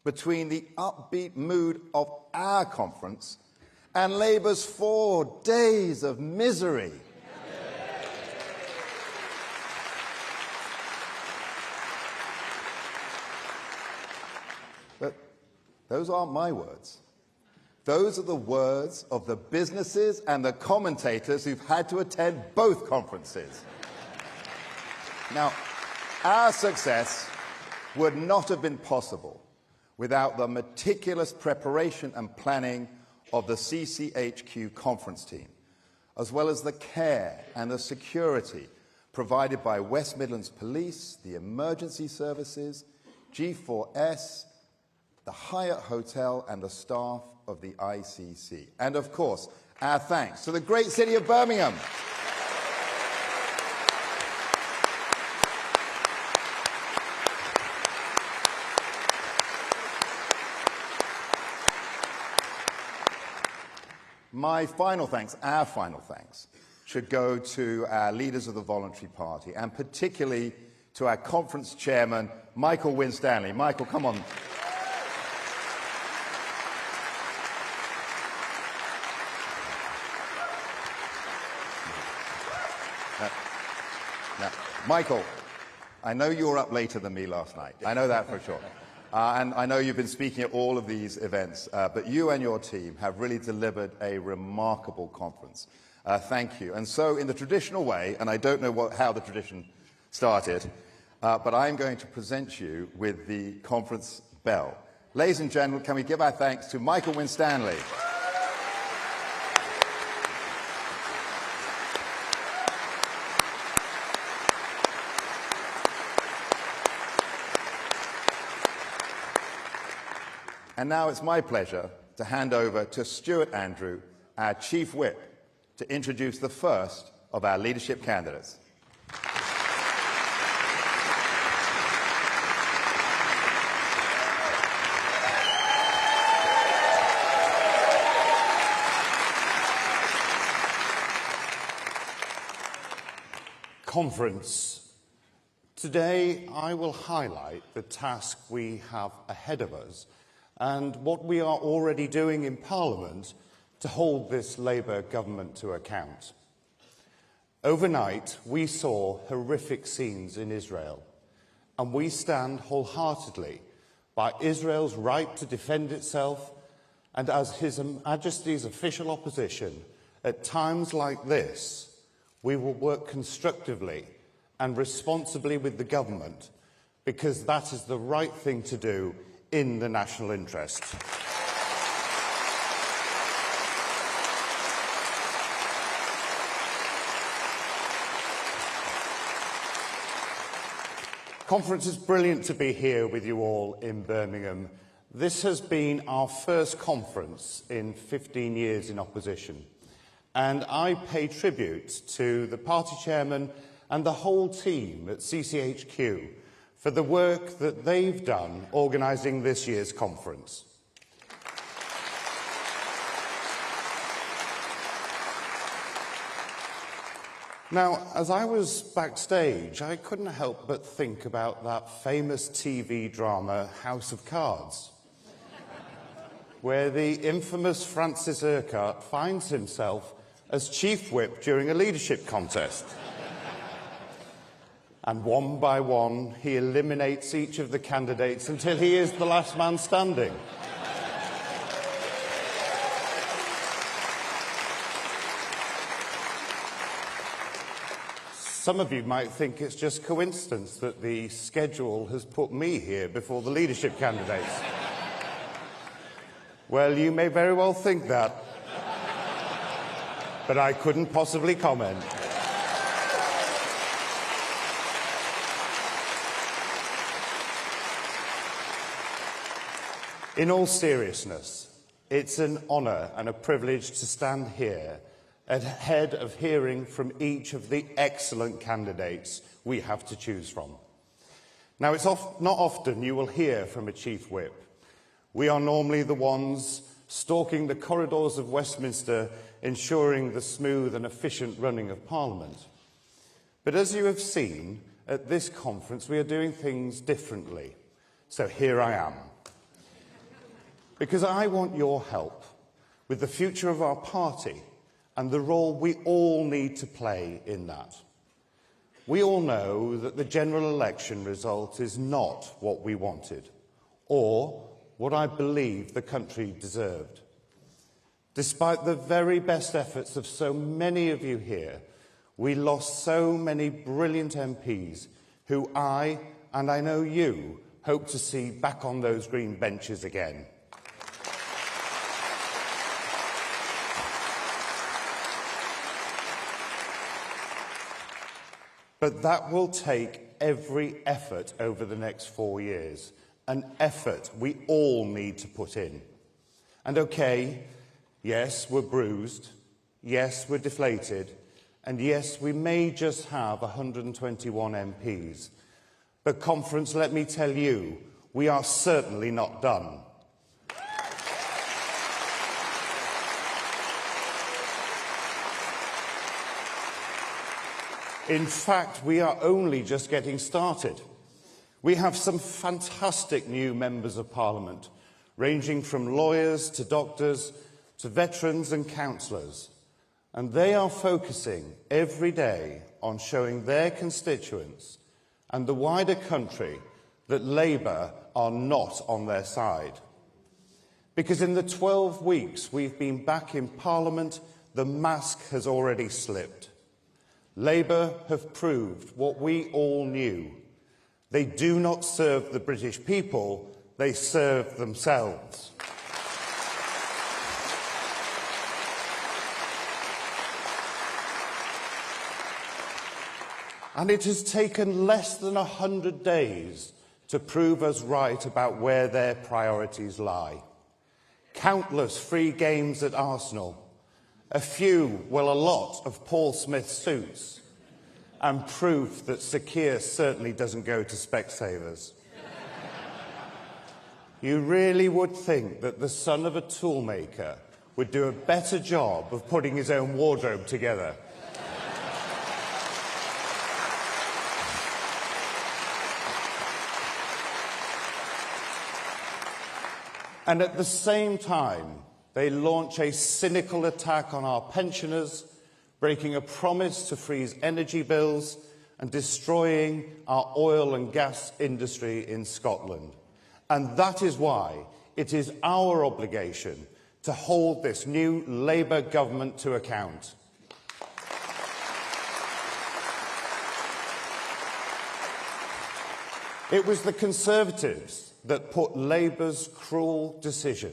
between the upbeat mood of our conference and Labour's 4 days of misery. But those aren't my words. Those are the words of the businesses and the commentators who've had to attend both conferences. Now, our success would not have been possible without the meticulous preparation and planning of the CCHQ conference team, as well as the care and the security provided by West Midlands Police, the emergency services, G4S, the Hyatt Hotel and the staff of the ICC. And of course, our thanks to the great city of Birmingham. My final thanks, our final thanks, should go to our leaders of the Voluntary Party, and particularly to our conference chairman, Michael Winstanley. Michael, come on. Now, Michael, I know you were up later than me last night. I know that for sure. And I know you've been speaking at all of these events, but you and your team have really delivered a remarkable conference. Thank you. And so, in the traditional way, and I don't know how the tradition started, but I'm going to present you with the conference bell. Ladies and gentlemen, can we give our thanks to Michael Winstanley? And now it's my pleasure to hand over to Stuart Andrew, our Chief Whip, to introduce the first of our leadership candidates. Conference. Today I will highlight the task we have ahead of us and what we are already doing in Parliament to hold this Labour government to account. Overnight, we saw horrific scenes in Israel, and we stand wholeheartedly by Israel's right to defend itself, and as His Majesty's official opposition, at times like this, we will work constructively and responsibly with the government, because that is the right thing to do in the national interest. Conference is brilliant to be here with you all in Birmingham. This has been our first conference in 15 years in opposition, and I pay tribute to the party chairman and the whole team at CCHQ for the work that they've done organising this year's conference. Now, as I was backstage, I couldn't help but think about that famous TV drama House of Cards, where the infamous Francis Urquhart finds himself as Chief Whip during a leadership contest. And one by one, he eliminates each of the candidates until he is the last man standing. Some of you might think it's just coincidence that the schedule has put me here before the leadership candidates. Well, you may very well think that, but I couldn't possibly comment. In all seriousness, it's an honour and a privilege to stand here ahead of hearing from each of the excellent candidates we have to choose from. Now, it's not often you will hear from a Chief Whip. We are normally the ones stalking the corridors of Westminster, ensuring the smooth and efficient running of Parliament. But as you have seen, at this conference we are doing things differently. So here I am. Because I want your help with the future of our party and the role we all need to play in that. We all know that the general election result is not what we wanted, or what I believe the country deserved. Despite the very best efforts of so many of you here, we lost so many brilliant MPs who I, and I know you, hope to see back on those green benches again. But that will take every effort over the next 4 years, an effort we all need to put in. And okay, yes, we're bruised, yes, we're deflated, and yes, we may just have 121 MPs. But conference, let me tell you, we are certainly not done. In fact, we are only just getting started. We have some fantastic new members of Parliament, ranging from lawyers to doctors to veterans and councillors. And they are focusing every day on showing their constituents and the wider country that Labour are not on their side. Because in the 12 weeks we've been back in Parliament, the mask has already slipped. Labour have proved what we all knew. They do not serve the British people, they serve themselves. And it has taken less than 100 days to prove us right about where their priorities lie. Countless free games at Arsenal, a few, well, a lot of Paul Smith suits, and proof that Sir Keir certainly doesn't go to Specsavers. You really would think that the son of a toolmaker would do a better job of putting his own wardrobe together. And at the same time, they launch a cynical attack on our pensioners, breaking a promise to freeze energy bills and destroying our oil and gas industry in Scotland. And that is why it is our obligation to hold this new Labour government to account. It was the Conservatives that put Labour's cruel decision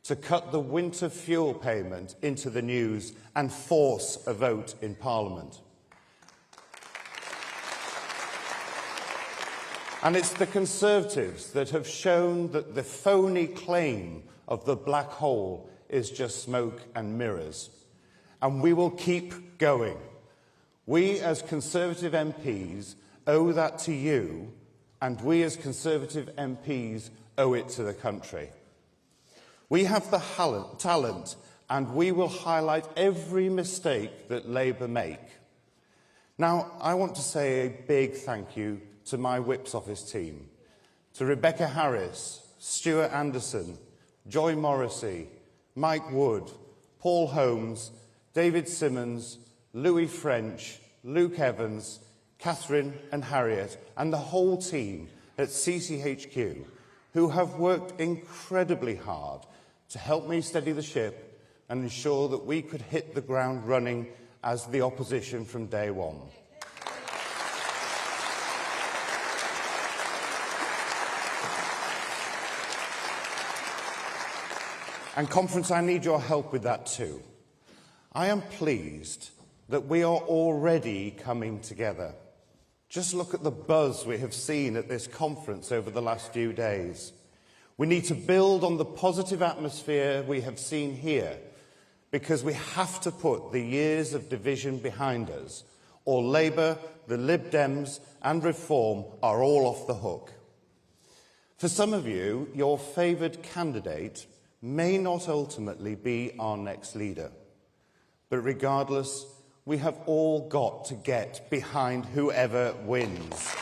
to cut the winter fuel payment into the news and force a vote in Parliament. And it's the Conservatives that have shown that the phony claim of the black hole is just smoke and mirrors. And we will keep going. We as Conservative MPs owe that to you, and we as Conservative MPs owe it to the country. We have the talent, and we will highlight every mistake that Labour make. Now, I want to say a big thank you to my Whip's office team, to Rebecca Harris, Stuart Anderson, Joy Morrissey, Mike Wood, Paul Holmes, David Simmons, Louis French, Luke Evans, Catherine and Harriet, and the whole team at CCHQ, who have worked incredibly hard to help me steady the ship and ensure that we could hit the ground running as the opposition from day one. And Conference, I need your help with that too. I am pleased that we are already coming together. Just look at the buzz we have seen at this conference over the last few days. We need to build on the positive atmosphere we have seen here, because we have to put the years of division behind us, or Labour, the Lib Dems and Reform are all off the hook. For some of you, your favoured candidate may not ultimately be our next leader. But regardless, we have all got to get behind whoever wins.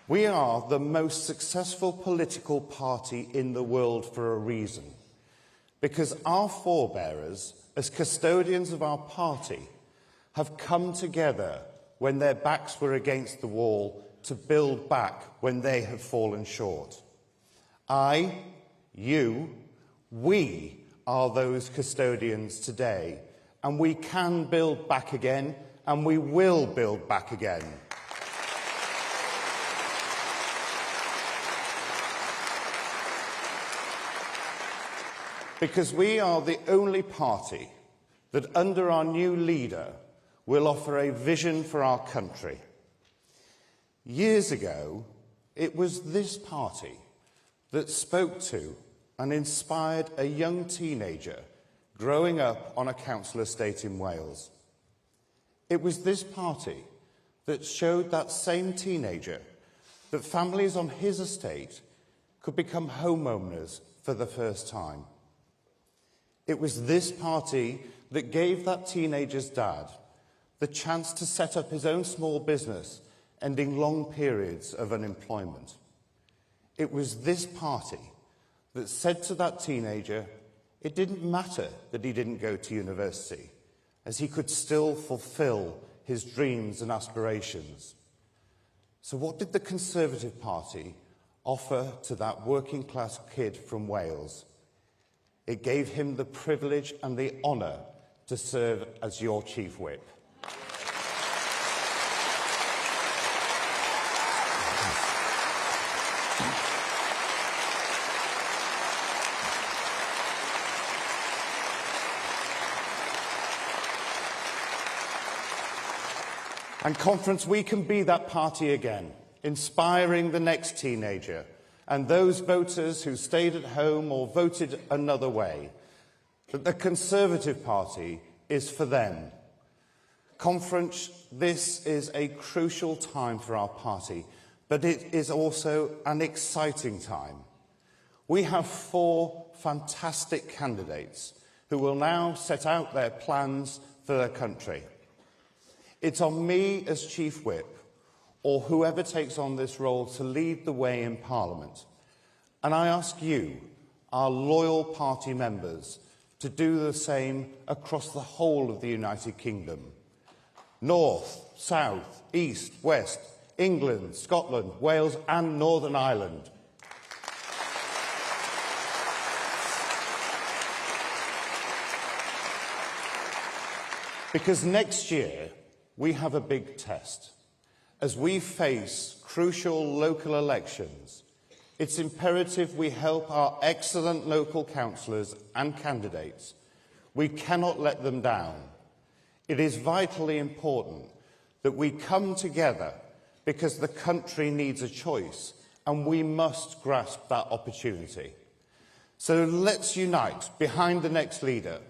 We are the most successful political party in the world for a reason, because our forebearers, as custodians of our party, have come together when their backs were against the wall to build back when they have fallen short. I, you, we are those custodians today, and we can build back again, and we will build back again. Because we are the only party that, under our new leader, will offer a vision for our country. Years ago, it was this party that spoke to and inspired a young teenager growing up on a council estate in Wales. It was this party that showed that same teenager that families on his estate could become homeowners for the first time. It was this party that gave that teenager's dad the chance to set up his own small business, ending long periods of unemployment. It was this party that said to that teenager it didn't matter that he didn't go to university, as he could still fulfil his dreams and aspirations. So what did the Conservative Party offer to that working class kid from Wales? It gave him the privilege and the honour to serve as your Chief Whip. And Conference, we can be that party again, inspiring the next teenager and those voters who stayed at home or voted another way, that the Conservative Party is for them. Conference, this is a crucial time for our party, but it is also an exciting time. We have 4 fantastic candidates who will now set out their plans for their country. It's on me as Chief Whip, or whoever takes on this role, to lead the way in Parliament. And I ask you, our loyal party members, to do the same across the whole of the United Kingdom. North, South, East, West, England, Scotland, Wales and Northern Ireland. Because next year, we have a big test. As we face crucial local elections, it's imperative we help our excellent local councillors and candidates. We cannot let them down. It is vitally important that we come together because the country needs a choice and we must grasp that opportunity. So let's unite behind the next leader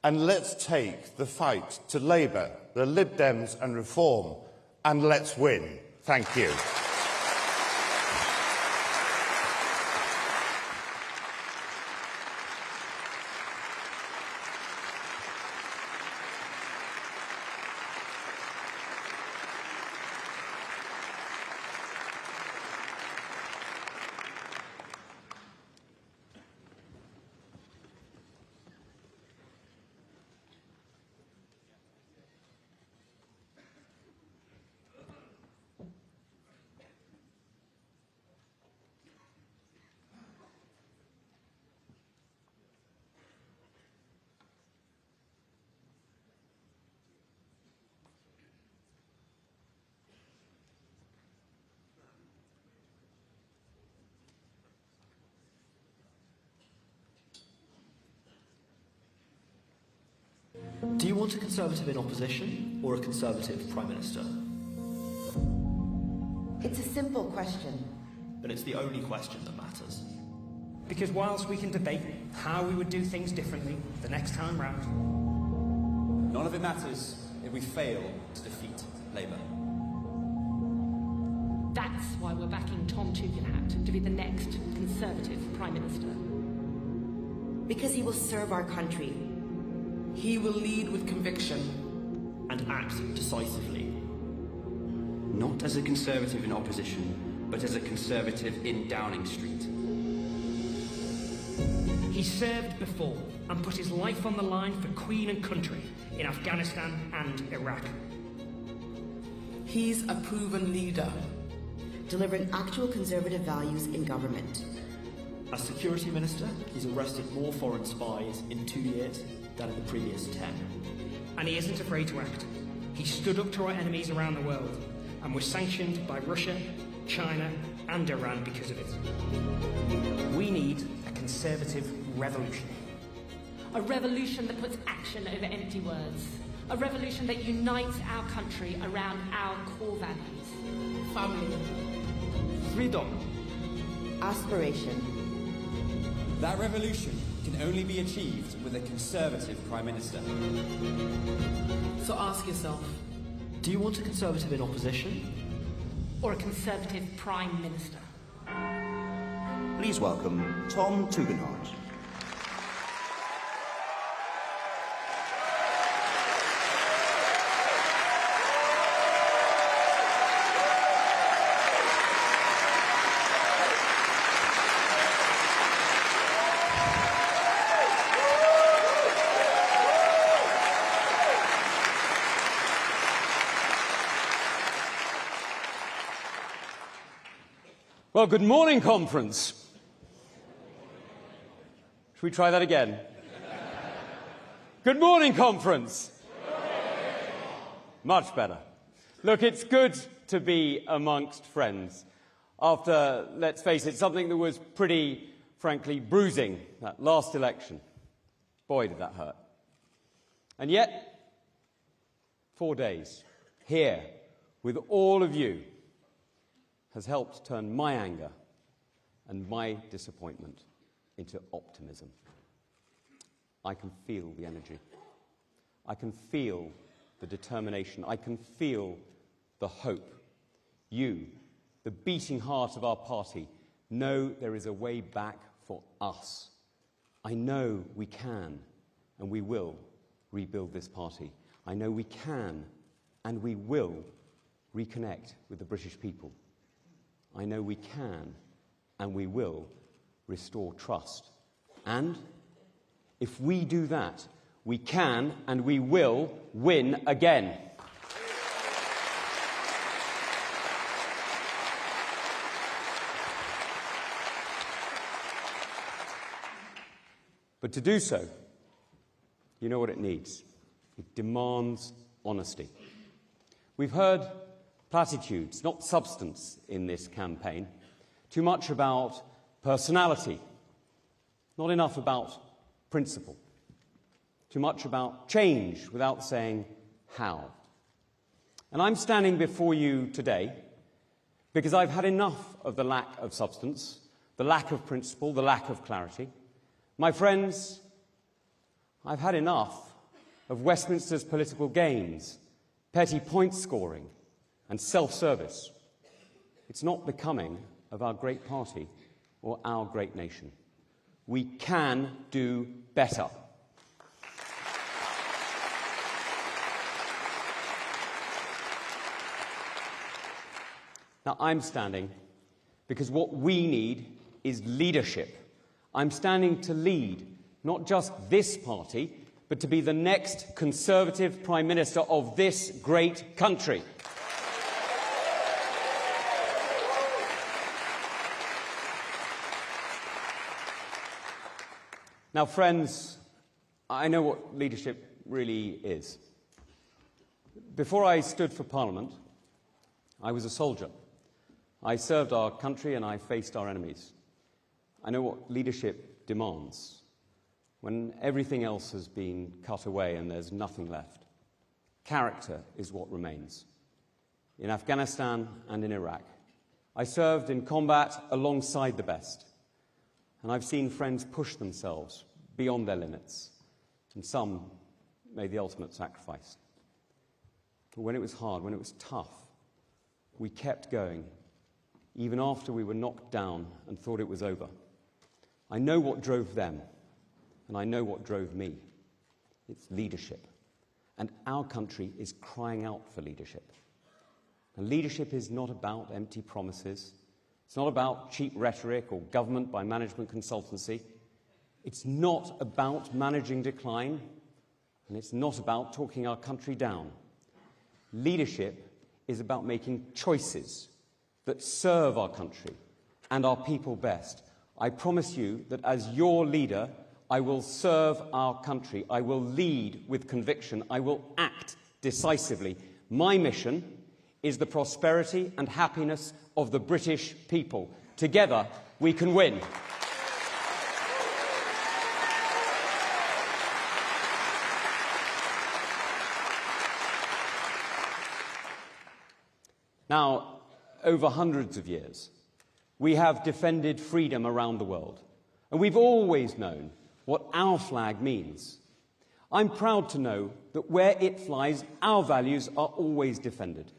and let's take the fight to Labour, the Lib Dems and Reform, and let's win. Thank you. Do you want a Conservative in opposition or a Conservative Prime Minister? It's a simple question. But it's the only question that matters. Because whilst we can debate how we would do things differently the next time round, none of it matters if we fail to defeat Labour. That's why we're backing Tom Tugendhat to be the next Conservative Prime Minister. Because he will serve our country. He will lead with conviction. And act decisively. Not as a Conservative in opposition, but as a Conservative in Downing Street. He served before and put his life on the line for Queen and country in Afghanistan and Iraq. He's a proven leader, delivering actual Conservative values in government. As Security Minister, he's arrested more foreign spies in 2 years than in the previous 10. And he isn't afraid to act. He stood up to our enemies around the world and was sanctioned by Russia, China and Iran because of it. We need a Conservative revolution. A revolution that puts action over empty words. A revolution that unites our country around our core values. family, Freedom. Aspiration. That revolution can only be achieved with a Conservative Prime Minister. So ask yourself, Do you want a Conservative in opposition? Or a Conservative Prime Minister? Please welcome Tom Tugendhat. Well, good morning, conference. Should we try that again? Good morning, conference. Much better. Look, it's good to be amongst friends after, let's face it, something that was pretty, frankly, bruising, that last election. Boy, did that hurt. And yet, 4 days here with all of you has helped turn my anger and my disappointment into optimism. I can feel the energy. I can feel the determination. I can feel the hope. You, the beating heart of our party, know there is a way back for us. I know we can and we will rebuild this party. I know we can and we will reconnect with the British people. I know we can and we will restore trust. And if we do that, we can and we will win again. But to do so, you know what it needs. It demands honesty. We've heard platitudes, not substance, in this campaign. Too much about personality, not enough about principle. Too much about change without saying how. And I'm standing before you today because I've had enough of the lack of substance, the lack of principle, the lack of clarity. My friends, I've had enough of Westminster's political games, petty point scoring, and self-service. It's not becoming of our great party or our great nation. We can do better. Now, I'm standing because what we need is leadership. I'm standing to lead not just this party, but to be the next Conservative Prime Minister of this great country. Now, friends, I know what leadership really is. Before I stood for Parliament, I was a soldier. I served our country and I faced our enemies. I know what leadership demands when everything else has been cut away and there's nothing left. Character is what remains. In Afghanistan and in Iraq, I served in combat alongside the best. And I've seen friends push themselves beyond their limits, and some made the ultimate sacrifice. But when it was hard, when it was tough, we kept going, even after we were knocked down and thought it was over. I know what drove them, and I know what drove me. It's leadership. And our country is crying out for leadership. And leadership is not about empty promises. It's not about cheap rhetoric or government by management consultancy. It's not about managing decline, and it's not about talking our country down. Leadership is about making choices that serve our country and our people best. I promise you that as your leader, I will serve our country. I will lead with conviction. I will act decisively. My mission is the prosperity and happiness of the British people. Together, we can win. Now, over hundreds of years, we have defended freedom around the world, and we've always known what our flag means. I'm proud to know that where it flies, our values are always defended.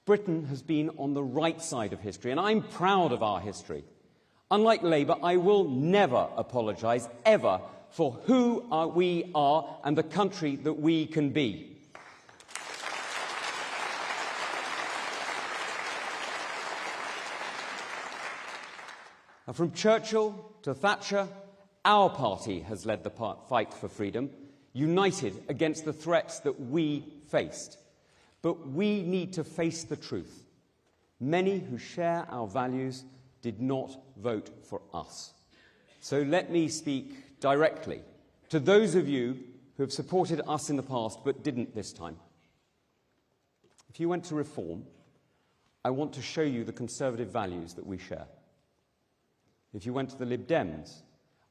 Britain has been on the right side of history, and I'm proud of our history. Unlike Labour, I will never apologise, ever, for who we are and the country that we can be. From Churchill to Thatcher, our party has led the fight for freedom, united against the threats that we faced. But we need to face the truth. Many who share our values did not vote for us. So let me speak directly to those of you who have supported us in the past but didn't this time. If you went to Reform, I want to show you the Conservative values that we share. If you went to the Lib Dems,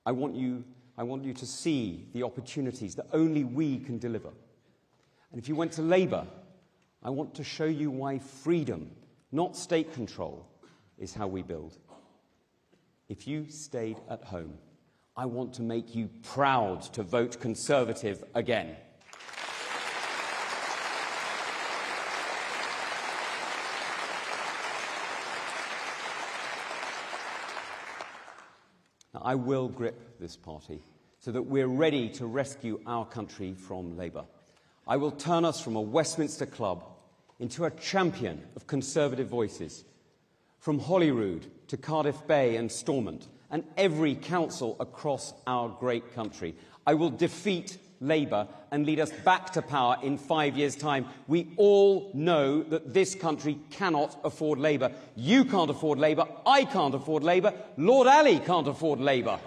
I want you to see the opportunities that only we can deliver. And if you went to Labour, I want to show you why freedom, not state control, is how we build. If you stayed at home, I want to make you proud to vote Conservative again. Now, I will grip this party so that we're ready to rescue our country from Labour. I will turn us from a Westminster club into a champion of Conservative voices, from Holyrood to Cardiff Bay and Stormont, and every council across our great country. I will defeat Labour and lead us back to power in 5 years' time. We all know that this country cannot afford Labour. You can't afford Labour. I can't afford Labour. Lord Ali can't afford Labour.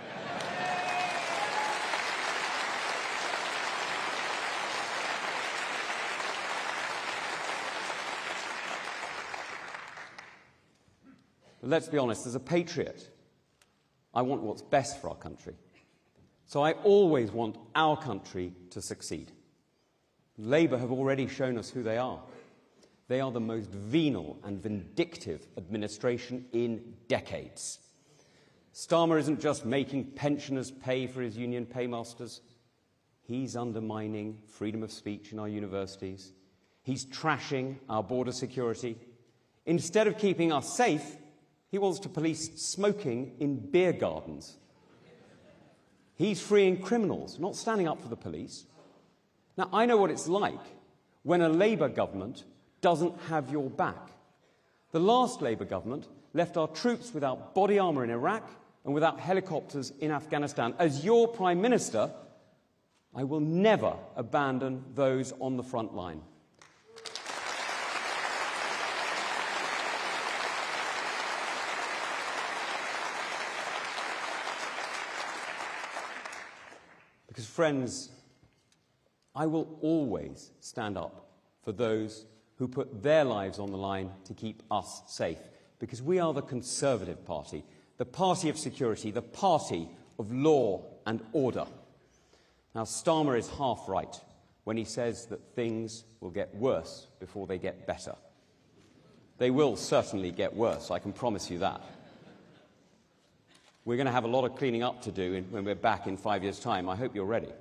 But let's be honest, as a patriot, I want what's best for our country. So I always want our country to succeed. Labour have already shown us who they are. They are the most venal and vindictive administration in decades. Starmer isn't just making pensioners pay for his union paymasters. He's undermining freedom of speech in our universities. He's trashing our border security. Instead of keeping us safe, he wants to police smoking in beer gardens. He's freeing criminals, not standing up for the police. Now, I know what it's like when a Labour government doesn't have your back. The last Labour government left our troops without body armour in Iraq and without helicopters in Afghanistan. As your Prime Minister, I will never abandon those on the front line. Because, friends, I will always stand up for those who put their lives on the line to keep us safe. Because we are the Conservative Party, the party of security, the party of law and order. Now, Starmer is half right when he says that things will get worse before they get better. They will certainly get worse, I can promise you that. We're going to have a lot of cleaning up to do when we're back in 5 years' time. I hope you're ready.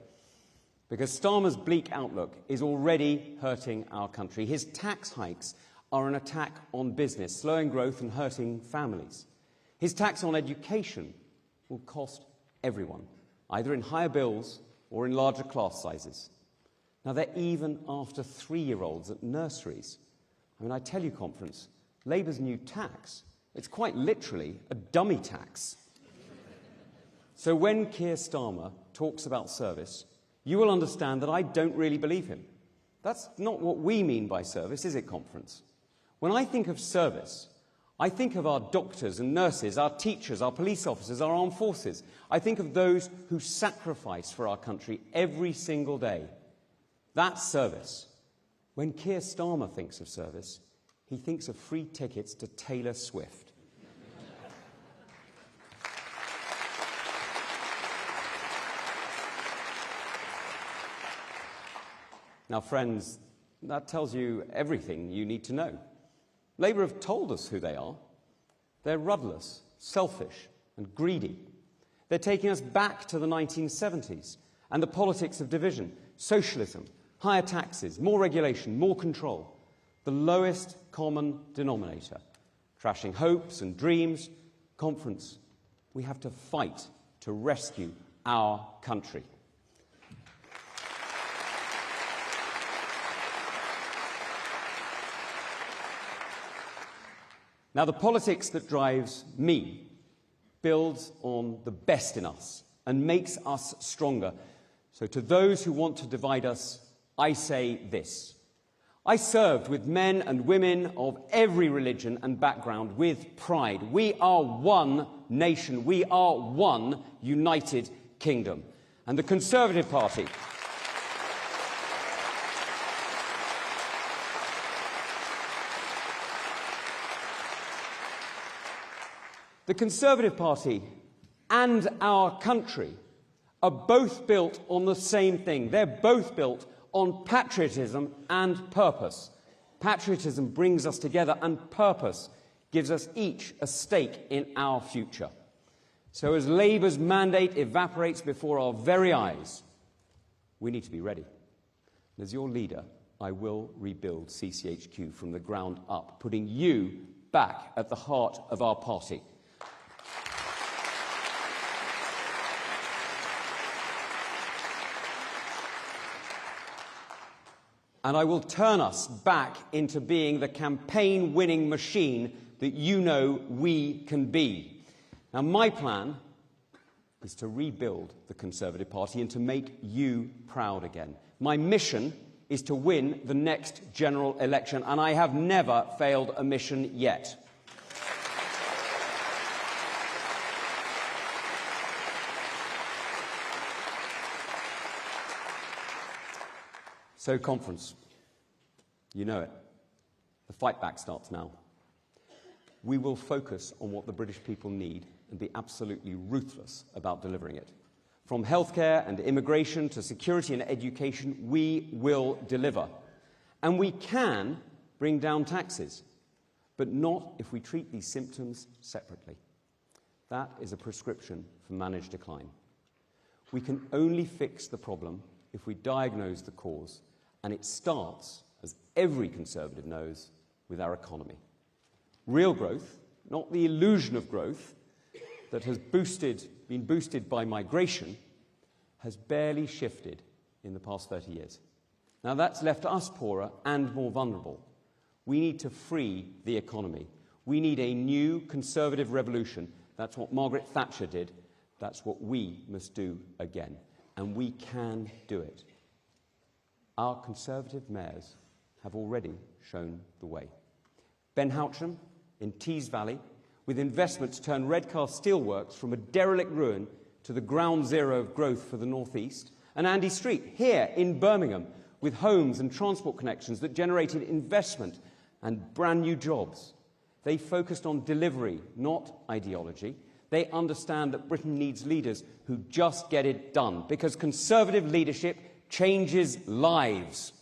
Because Starmer's bleak outlook is already hurting our country. His tax hikes are an attack on business, slowing growth and hurting families. His tax on education will cost everyone, either in higher bills or in larger class sizes. Now, they're even after 3-year-olds at nurseries. I mean, I tell you, Conference, Labour's new tax It's quite literally a dummy tax. So when Keir Starmer talks about service, you will understand that I don't really believe him. That's not what we mean by service, is it, Conference? When I think of service, I think of our doctors and nurses, our teachers, our police officers, our armed forces. I think of those who sacrifice for our country every single day. That's service. When Keir Starmer thinks of service, he thinks of free tickets to Taylor Swift. Now, friends, that tells you everything you need to know. Labour have told us who they are. They're rudderless, selfish, and greedy. They're taking us back to the 1970s and the politics of division, socialism, higher taxes, more regulation, more control, the lowest common denominator, trashing hopes and dreams. Conference, we have to fight to rescue our country. Now, the politics that drives me builds on the best in us and makes us stronger. So to those who want to divide us, I say this. I served with men and women of every religion and background with pride. We are one nation. We are one united kingdom. And the Conservative Party... The Conservative Party and our country are both built on the same thing. They're both built on patriotism and purpose. Patriotism brings us together, and purpose gives us each a stake in our future. So as Labour's mandate evaporates before our very eyes, we need to be ready. And as your leader, I will rebuild CCHQ from the ground up, putting you back at the heart of our party. And I will turn us back into being the campaign-winning machine that you know we can be. Now, my plan is to rebuild the Conservative Party and to make you proud again. My mission is to win the next general election, and I have never failed a mission yet. So, Conference, you know it. The fight back starts now. We will focus on what the British people need and be absolutely ruthless about delivering it. From healthcare and immigration to security and education, we will deliver. And we can bring down taxes, but not if we treat these symptoms separately. That is a prescription for managed decline. We can only fix the problem if we diagnose the cause. And it starts, as every Conservative knows, with our economy. Real growth, not the illusion of growth that has been boosted by migration, has barely shifted in the past 30 years. Now, that's left us poorer and more vulnerable. We need to free the economy. We need a new Conservative revolution. That's what Margaret Thatcher did. That's what we must do again. And we can do it. Our Conservative mayors have already shown the way. Ben Houcham in Tees Valley, with investment to turn Redcar Steelworks from a derelict ruin to the ground zero of growth for the North East. And Andy Street here in Birmingham, with homes and transport connections that generated investment and brand new jobs. They focused on delivery, not ideology. They understand that Britain needs leaders who just get it done, because Conservative leadership changes lives.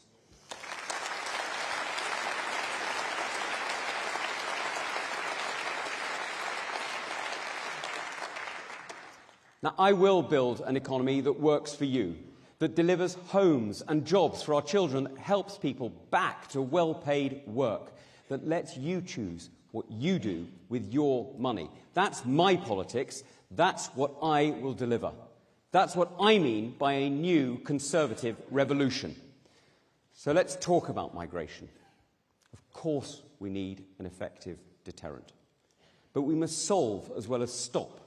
Now, I will build an economy that works for you, that delivers homes and jobs for our children, that helps people back to well-paid work, that lets you choose what you do with your money. That's my politics. That's what I will deliver. That's what I mean by a new Conservative revolution. So let's talk about migration. Of course we need an effective deterrent. but we must solve as well as stop.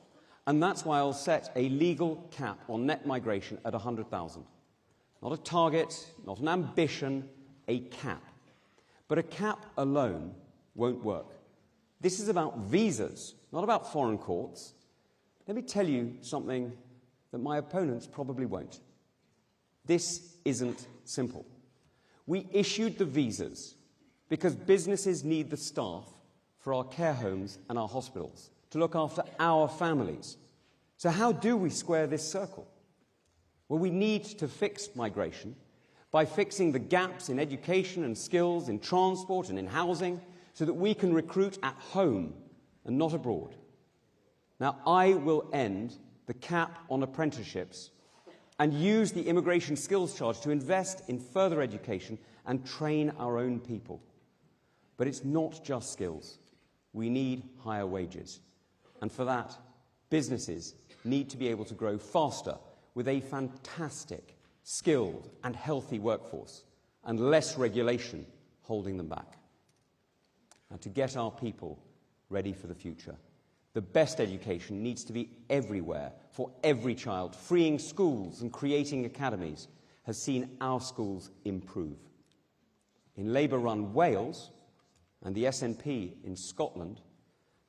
And that's why I'll set a legal cap on net migration at 100,000. Not a target, not an ambition, a cap. But a cap alone won't work. This is about visas, not about foreign courts. Let me tell you something that my opponents probably won't. This isn't simple. We issued the visas because businesses need the staff for our care homes and our hospitals to look after our families. So how do we square this circle? Well, we need to fix migration by fixing the gaps in education and skills, in transport and in housing, so that we can recruit at home and not abroad. Now, I will end the cap on apprenticeships and use the immigration skills charge to invest in further education and train our own people. But it's not just skills. We need higher wages. And for that, businesses need to be able to grow faster with a fantastic, skilled and healthy workforce and less regulation holding them back. And to get our people ready for the future, the best education needs to be everywhere for every child. Freeing schools and creating academies has seen our schools improve. In Labour-run Wales and the SNP in Scotland,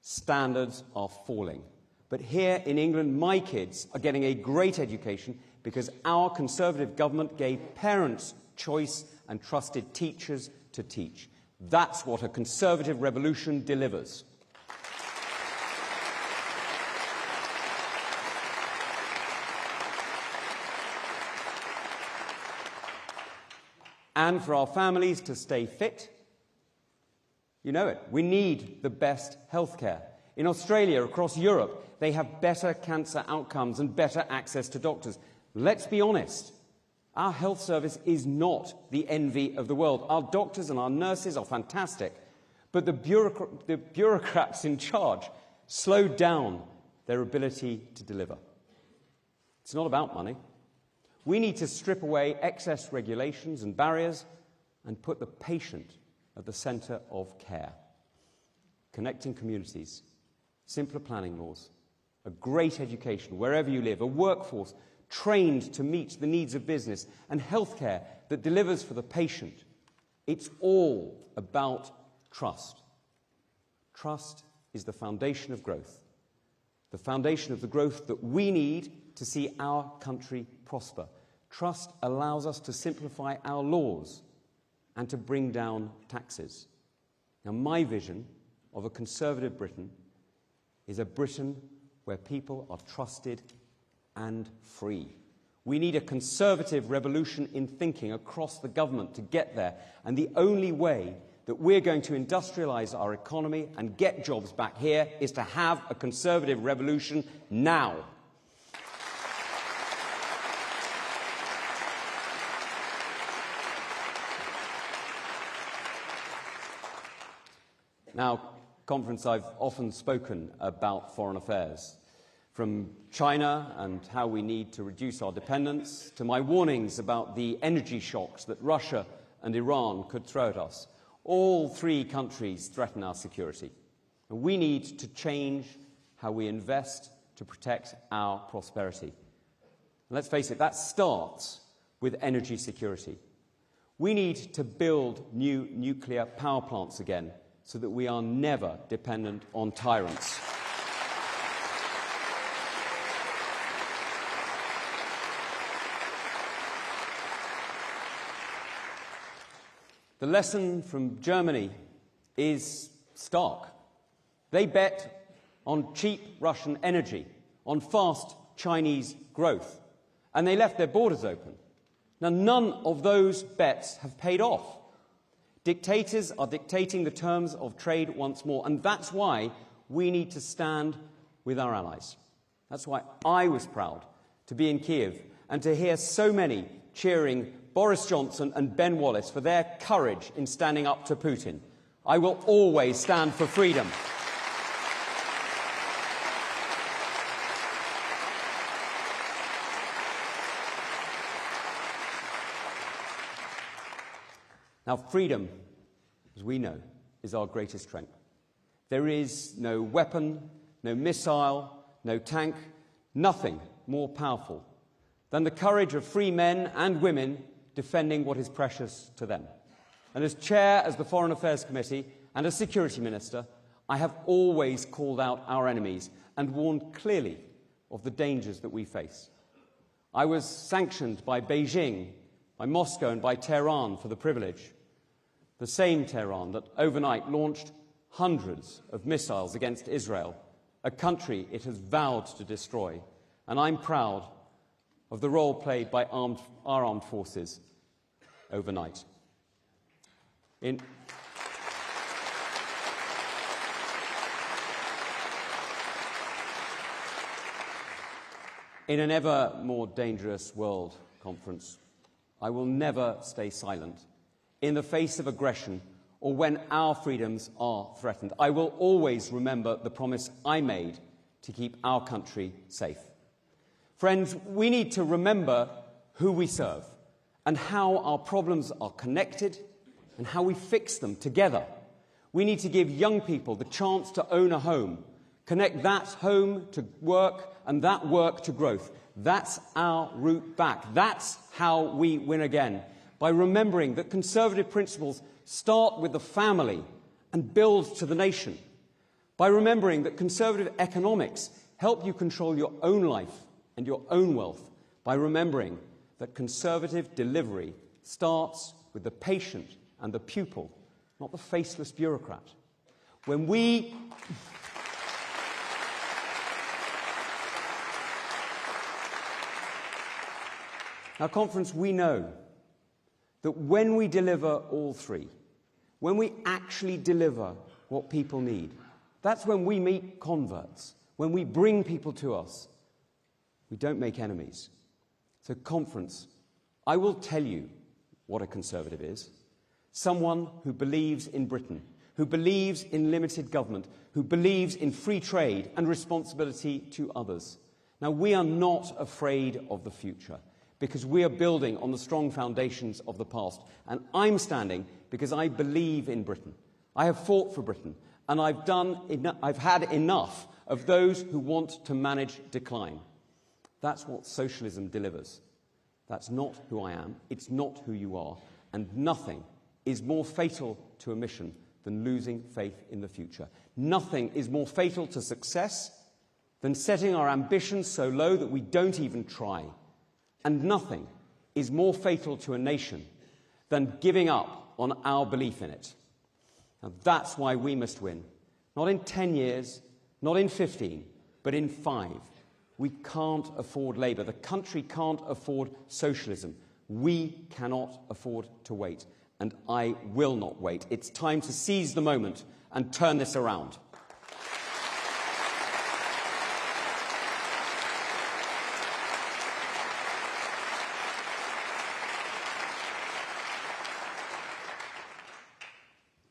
standards are falling. But here in England, my kids are getting a great education because our Conservative government gave parents choice and trusted teachers to teach. That's what a Conservative revolution delivers. And for our families to stay fit, you know it, we need the best healthcare. In Australia, across Europe, they have better cancer outcomes and better access to doctors. Let's be honest, our health service is not the envy of the world. Our doctors and our nurses are fantastic, but the bureaucrats in charge slow down their ability to deliver. It's not about money. We need to strip away excess regulations and barriers and put the patient at the centre of care. Connecting communities, simpler planning laws, a great education wherever you live, a workforce trained to meet the needs of business, and healthcare that delivers for the patient. It's all about trust. Trust is the foundation of growth, the foundation of the growth that we need to see our country prosper. Trust allows us to simplify our laws and to bring down taxes. Now, my vision of a Conservative Britain is a Britain where people are trusted and free. We need a Conservative revolution in thinking across the government to get there, and the only way that we're going to industrialise our economy and get jobs back here is to have a Conservative revolution now. Now, conference, I've often spoken about foreign affairs, from China and how we need to reduce our dependence, to my warnings about the energy shocks that Russia and Iran could throw at us. All three countries threaten our security, and we need to change how we invest to protect our prosperity. And let's face it, that starts with energy security. We need to build new nuclear power plants again, so that we are never dependent on tyrants. The lesson from Germany is stark. They bet on cheap Russian energy, on fast Chinese growth, and they left their borders open. Now, none of those bets have paid off. Dictators are dictating the terms of trade once more, and that's why we need to stand with our allies. That's why I was proud to be in Kiev and to hear so many cheering Boris Johnson and Ben Wallace for their courage in standing up to Putin. I will always stand for freedom. Now, freedom, as we know, is our greatest strength. There is no weapon, no missile, no tank, nothing more powerful than the courage of free men and women defending what is precious to them. And as chair of the Foreign Affairs Committee and as Security Minister, I have always called out our enemies and warned clearly of the dangers that we face. I was sanctioned by Beijing, by Moscow and by Tehran for the privilege. The same Tehran that overnight launched hundreds of missiles against Israel, a country it has vowed to destroy. And I'm proud of the role played by our armed forces overnight. In an ever more dangerous world, Conference, I will never stay silent in the face of aggression or when our freedoms are threatened. I will always remember the promise I made to keep our country safe. Friends, we need to remember who we serve and how our problems are connected and how we fix them together. We need to give young people the chance to own a home, connect that home to work and that work to growth. That's our route back. That's how we win again, by remembering that conservative principles start with the family and build to the nation, by remembering that conservative economics help you control your own life and your own wealth, by remembering that conservative delivery starts with the patient and the pupil, not the faceless bureaucrat. When we... Now, Conference, we know that when we deliver all three, when we actually deliver what people need, that's when we meet converts, when we bring people to us. We don't make enemies. So, Conference, I will tell you what a Conservative is. Someone who believes in Britain, who believes in limited government, who believes in free trade and responsibility to others. Now, we are not afraid of the future, because we are building on the strong foundations of the past. And I'm standing because I believe in Britain. I have fought for Britain, and I've had enough of those who want to manage decline. That's what socialism delivers. That's not who I am. It's not who you are. And nothing is more fatal to a mission than losing faith in the future. Nothing is more fatal to success than setting our ambitions so low that we don't even try. And nothing is more fatal to a nation than giving up on our belief in it. Now, that's why we must win. Not in 10 years, not in 15, but in 5. We can't afford Labour. The country can't afford socialism. We cannot afford to wait. And I will not wait. It's time to seize the moment and turn this around.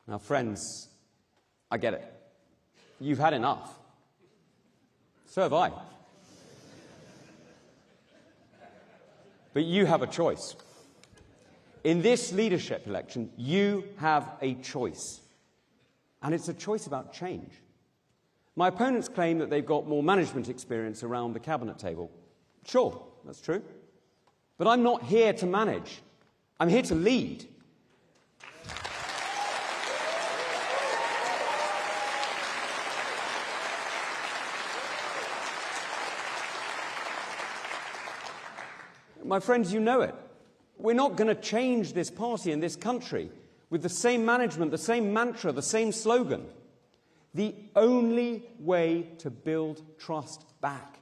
Now, friends, I get it. You've had enough. So have I. But you have a choice. In this leadership election, you have a choice. And it's a choice about change. My opponents claim that they've got more management experience around the cabinet table. Sure, that's true. But I'm not here to manage. I'm here to lead. My friends, you know it. We're not going to change this party and this country with the same management, the same mantra, the same slogan. The only way to build trust back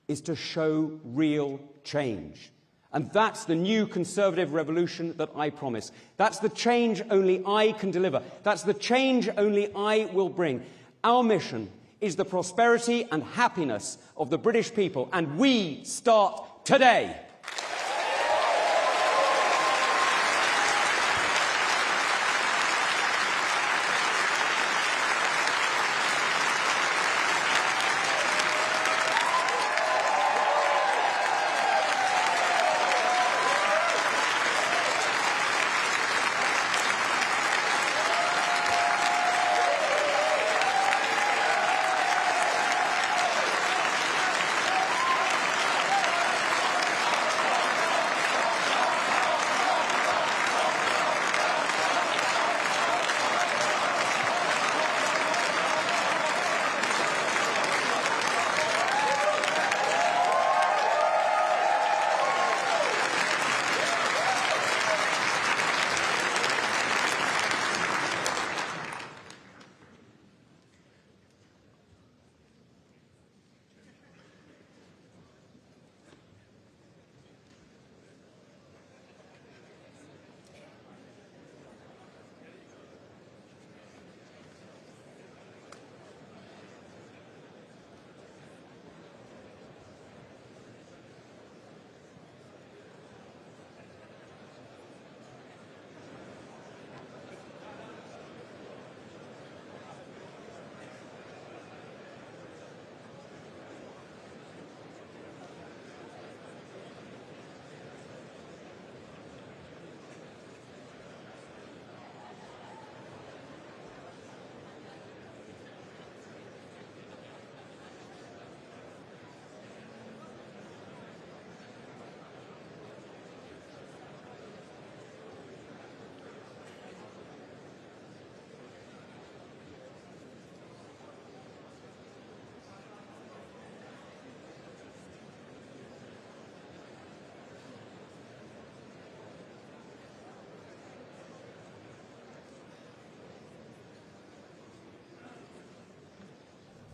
is to show real change. And that's the new Conservative revolution that I promise. That's the change only I can deliver. That's the change only I will bring. Our mission is the prosperity and happiness of the British people, and we start today.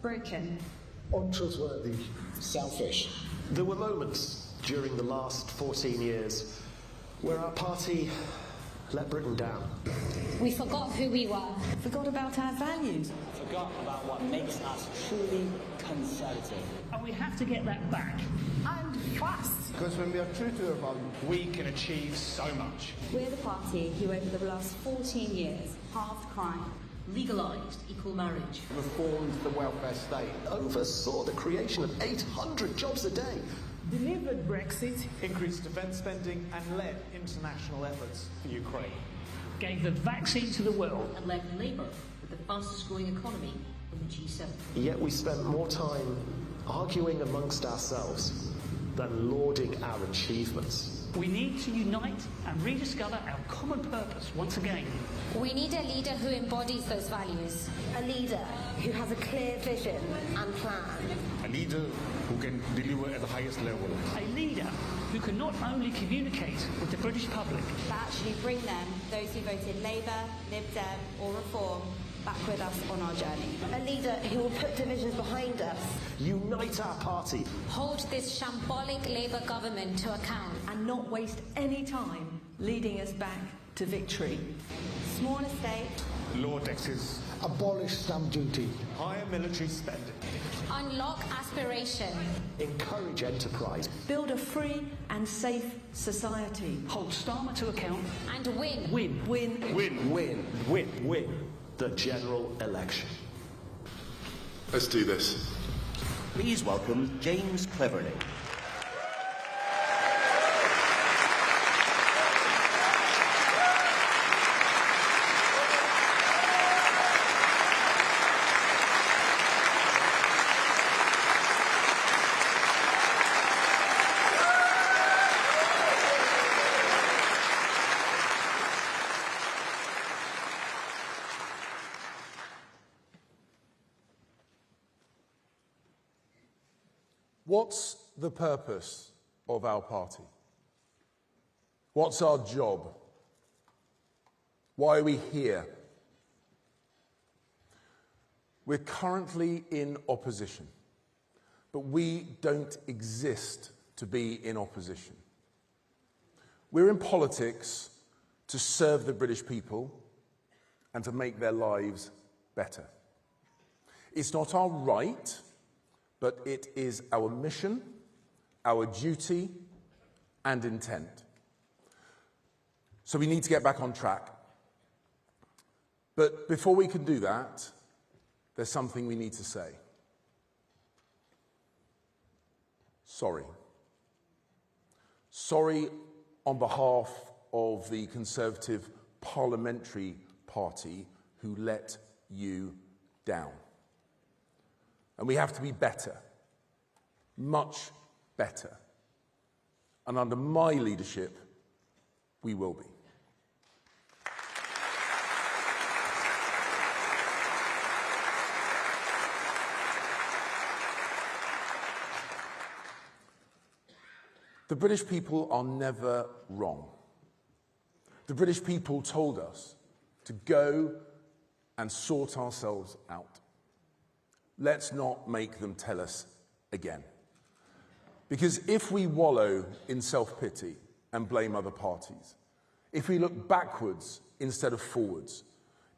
Broken. Untrustworthy. Selfish. There were moments during the last 14 years where our party let Britain down. We forgot who we were. Forgot about our values. Forgot about what makes us truly conservative. And we have to get that back. And fast. Because when we are true to our values, We can achieve so much. We're the party who over the last 14 years halved crime, Legalised equal marriage. reformed the welfare state. Oversaw the creation of 800 jobs a day. Delivered Brexit. Increased defence spending and led international efforts for Ukraine. Gave the vaccine to the world. And led Labour with the fastest growing economy in the G7. Yet we spent more time arguing amongst ourselves than lauding our achievements. We need to unite and rediscover our common purpose once again. We need a leader who embodies those values. a leader who has a clear vision and plan. A leader who can deliver at the highest level. A leader who can not only communicate with the British public, but actually bring them, those who voted Labour, Lib Dem or Reform, back with us on our journey. A leader who will put divisions behind us. Unite our party. Hold this shambolic Labour government to account. And not waste any time leading us back to victory. Smaller state. Lower taxes. Abolish stamp duty. Higher military spending. Unlock aspiration. Encourage enterprise. Build a free and safe society. hold Starmer to account, And win. Win. Win the general election. Let's do this. Please welcome James Cleverly. What's the purpose of our party? What's our job? Why are we here? We're currently in opposition, but we don't exist to be in opposition. We're in politics to serve the British people and to make their lives better. It's not our right, but it is our mission, our duty, and intent. So we need to get back on track. But before we can do that, there's something we need to say. Sorry. Sorry on behalf of the Conservative Parliamentary Party who let you down. And we have to be better, much better. And under my leadership, we will be. The British people are never wrong. The British people told us to go and sort ourselves out. Let's not make them tell us again. Because if we wallow in self-pity and blame other parties, if we look backwards instead of forwards,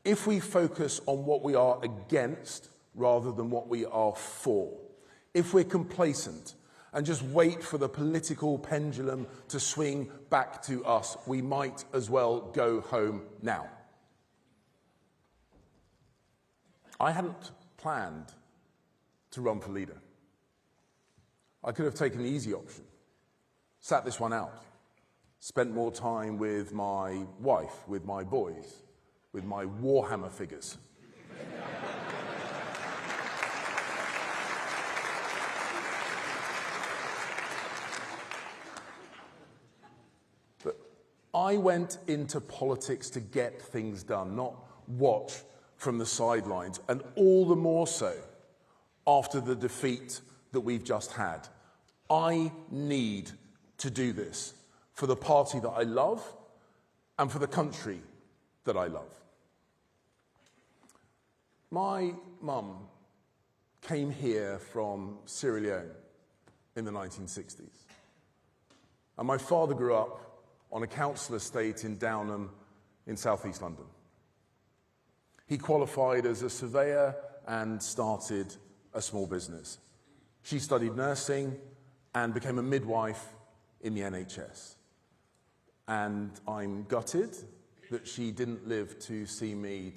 if we focus on what we are against rather than what we are for, if we're complacent and just wait for the political pendulum to swing back to us, we might as well go home now. I hadn't planned to run for leader. I could have taken the easy option, sat this one out, spent more time with my wife, with my boys, with my Warhammer figures. But I went into politics to get things done, not watch from the sidelines, and all the more so after the defeat that we've just had. I need to do this for the party that I love and for the country that I love. My mum, came here from Sierra Leone in the 1960s. And my father grew up on a council estate in Downham in southeast London. He qualified as a surveyor and started a small business. She studied nursing and became a midwife in the NHS. And I'm gutted that she didn't live to see me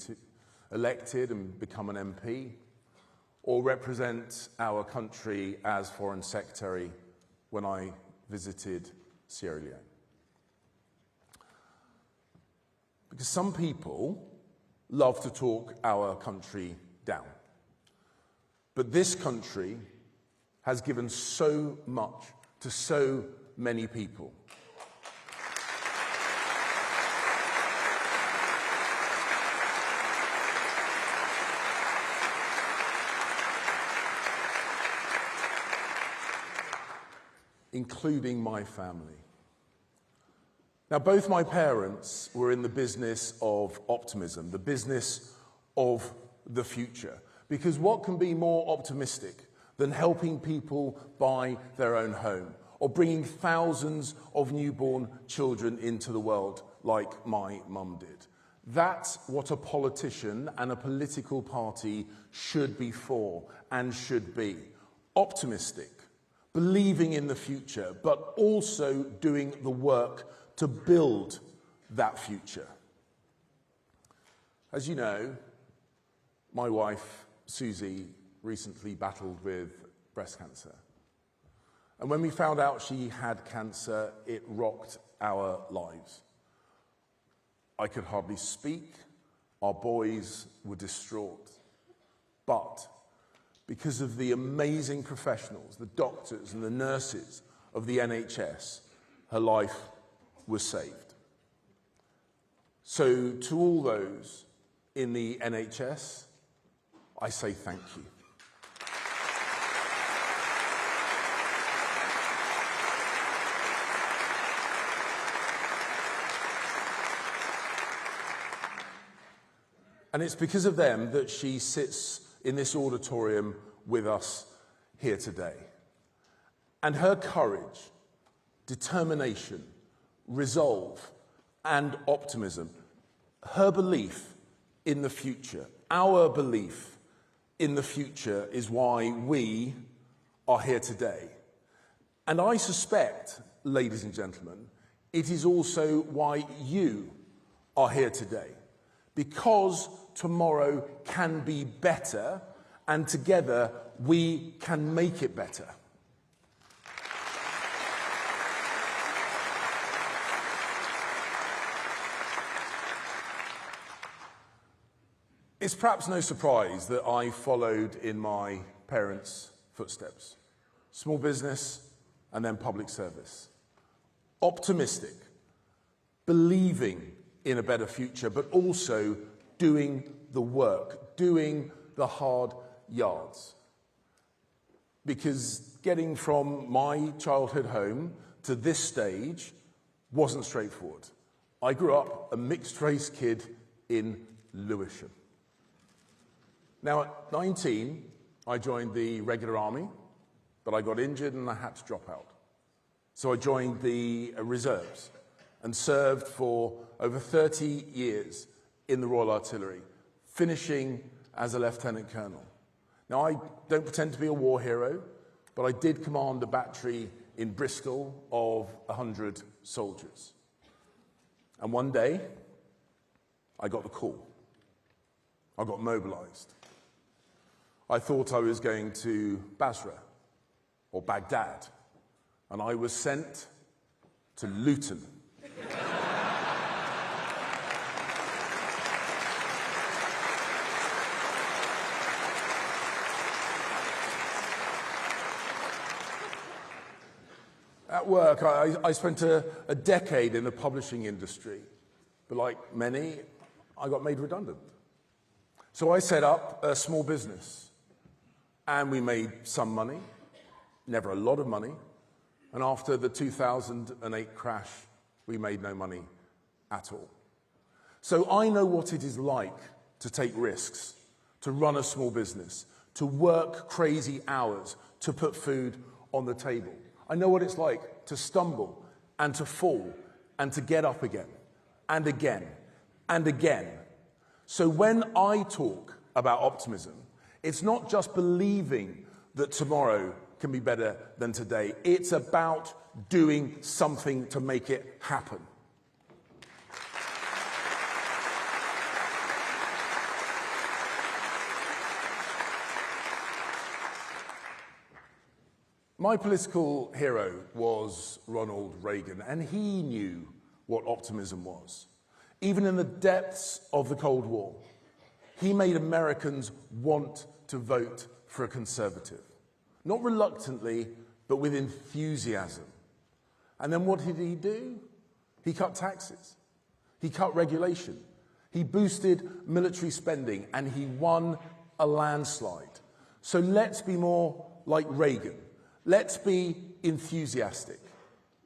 elected and become an MP, or represent our country as Foreign Secretary when I visited Sierra Leone. Because some people love to talk our country down. But this country has given so much to so many people. Including my family. Now, both my parents were in the business of optimism, the business of the future. Because what can be more optimistic than helping people buy their own home, or bringing thousands of newborn children into the world like my mum did? That's what a politician and a political party should be for and should be. Optimistic, believing in the future, but also doing the work to build that future. As you know, my wife, Susie, recently battled with breast cancer. And when we found out she had cancer, it rocked our lives. I could hardly speak. Our boys were distraught. But because of the amazing professionals, the doctors and the nurses of the NHS, her life was saved. So to all those in the NHS, I say thank you. And it's because of them that she sits in this auditorium with us here today. And her courage, determination, resolve, and optimism, her belief in the future, our belief in the future, is why we are here today. And I suspect, ladies and gentlemen, it is also why you are here today. Because tomorrow can be better, and together we can make it better. It's perhaps no surprise that I followed in my parents' footsteps. Small business and then public service. Optimistic, believing in a better future, but also doing the work, doing the hard yards. Because getting from my childhood home to this stage wasn't straightforward. I grew up a mixed-race kid in Lewisham. Now, at 19, I joined the regular army, but I got injured and I had to drop out. So I joined the reserves and served for over 30 years in the Royal Artillery, finishing as a lieutenant colonel. Now, I don't pretend to be a war hero, but I did command a battery in Bristol of 100 soldiers. And one day, I got the call. I got mobilized. I thought I was going to Basra or Baghdad, and I was sent to Luton. At work, I spent a decade in the publishing industry, but like many, I got made redundant. So I set up a small business. And we made some money, never a lot of money. And after the 2008 crash, we made no money at all. So I know what it is like to take risks, to run a small business, to work crazy hours to put food on the table. I know what it's like to stumble and to fall and to get up again and again and again. So when I talk about optimism, it's not just believing that tomorrow can be better than today. It's about doing something to make it happen. My political hero was Ronald Reagan, and he knew what optimism was. Even in the depths of the Cold War, he made Americans want to vote for a conservative. Not reluctantly, but with enthusiasm. And then what did he do? He cut taxes. He cut regulation. He boosted military spending, and he won a landslide. So let's be more like Reagan. Let's be enthusiastic,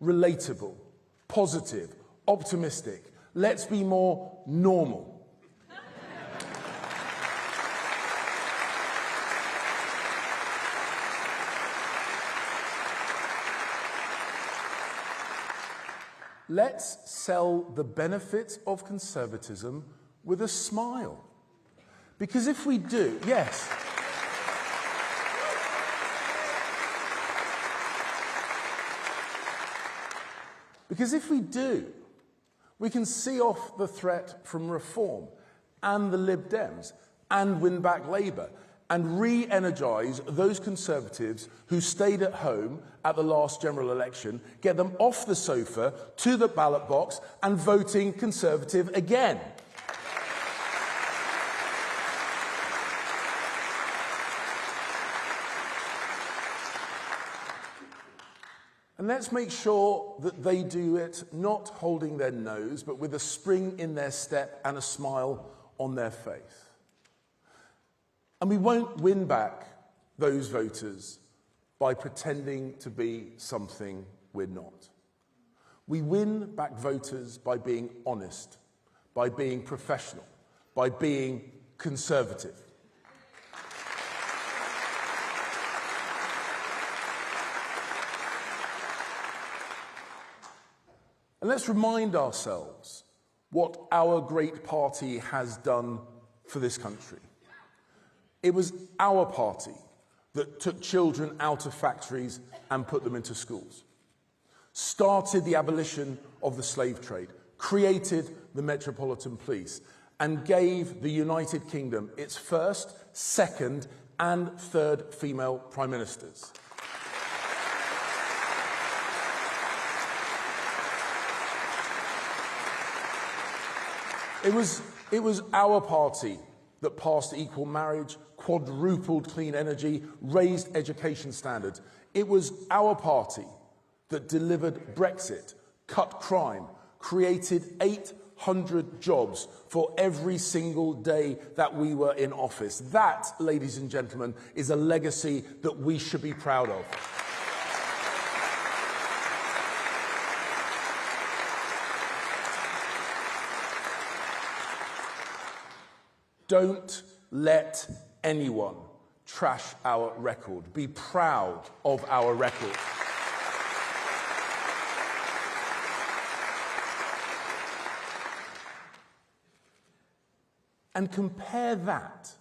relatable, positive, optimistic. Let's be more normal. Let's sell the benefits of conservatism with a smile. Because if we do, yes. Because if we do, we can see off the threat from Reform and the Lib Dems and win back Labour and re-energise those Conservatives who stayed at home at the last general election, get them off the sofa to the ballot box and voting Conservative again. And let's make sure that they do it not holding their nose, but with a spring in their step and a smile on their face. And we won't win back those voters by pretending to be something we're not. We win back voters by being honest, by being professional, by being conservative. And let's remind ourselves what our great party has done for this country. It was our party that took children out of factories and put them into schools, started the abolition of the slave trade, created the Metropolitan Police, and gave the United Kingdom its first, second, and third female prime ministers. It was our party that passed equal marriage, quadrupled clean energy, raised education standards. It was our party that delivered Brexit, cut crime, created 800 jobs for every single day that we were in office. That, ladies and gentlemen, is a legacy that we should be proud of. Don't let anyone trash our record. Be proud of our record. And compare that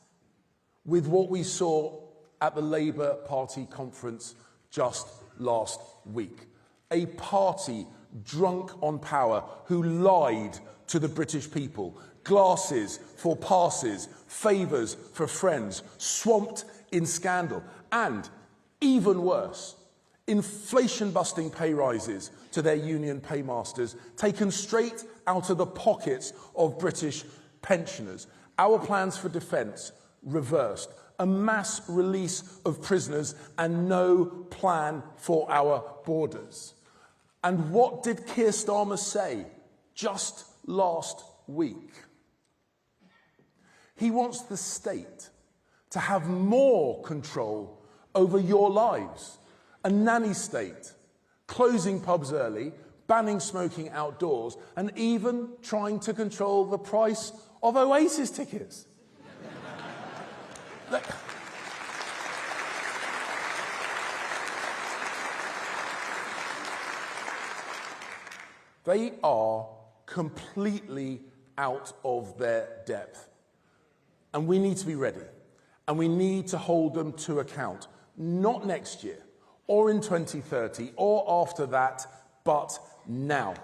with what we saw at the Labour Party conference just last week. A party drunk on power who lied to the British people. Glasses for passes, favours for friends, swamped in scandal. And, even worse, inflation-busting pay rises to their union paymasters, taken straight out of the pockets of British pensioners. Our plans for defence reversed. A mass release of prisoners and no plan for our borders. And what did Keir Starmer say just last week? He wants the state to have more control over your lives. A nanny state, closing pubs early, banning smoking outdoors, and even trying to control the price of Oasis tickets. They are completely out of their depth. And we need to be ready. And we need to hold them to account. Not next year, or in 2030, or after that, but now.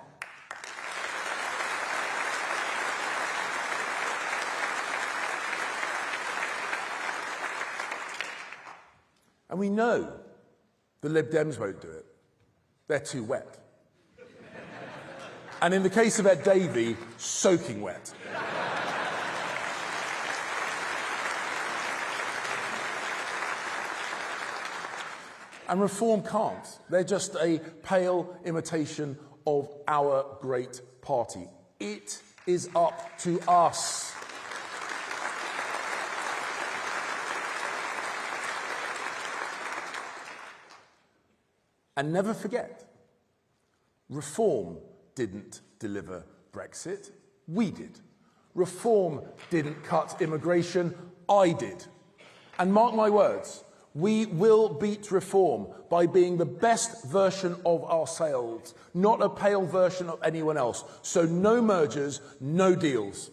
And we know the Lib Dems won't do it. They're too wet. And in the case of Ed Davey, soaking wet. And Reform can't. They're just a pale imitation of our great party. It is up to us. And never forget, Reform didn't deliver Brexit. We did. Reform didn't cut immigration. I did. And mark my words, we will beat Reform by being the best version of ourselves, not a pale version of anyone else. So no mergers, no deals.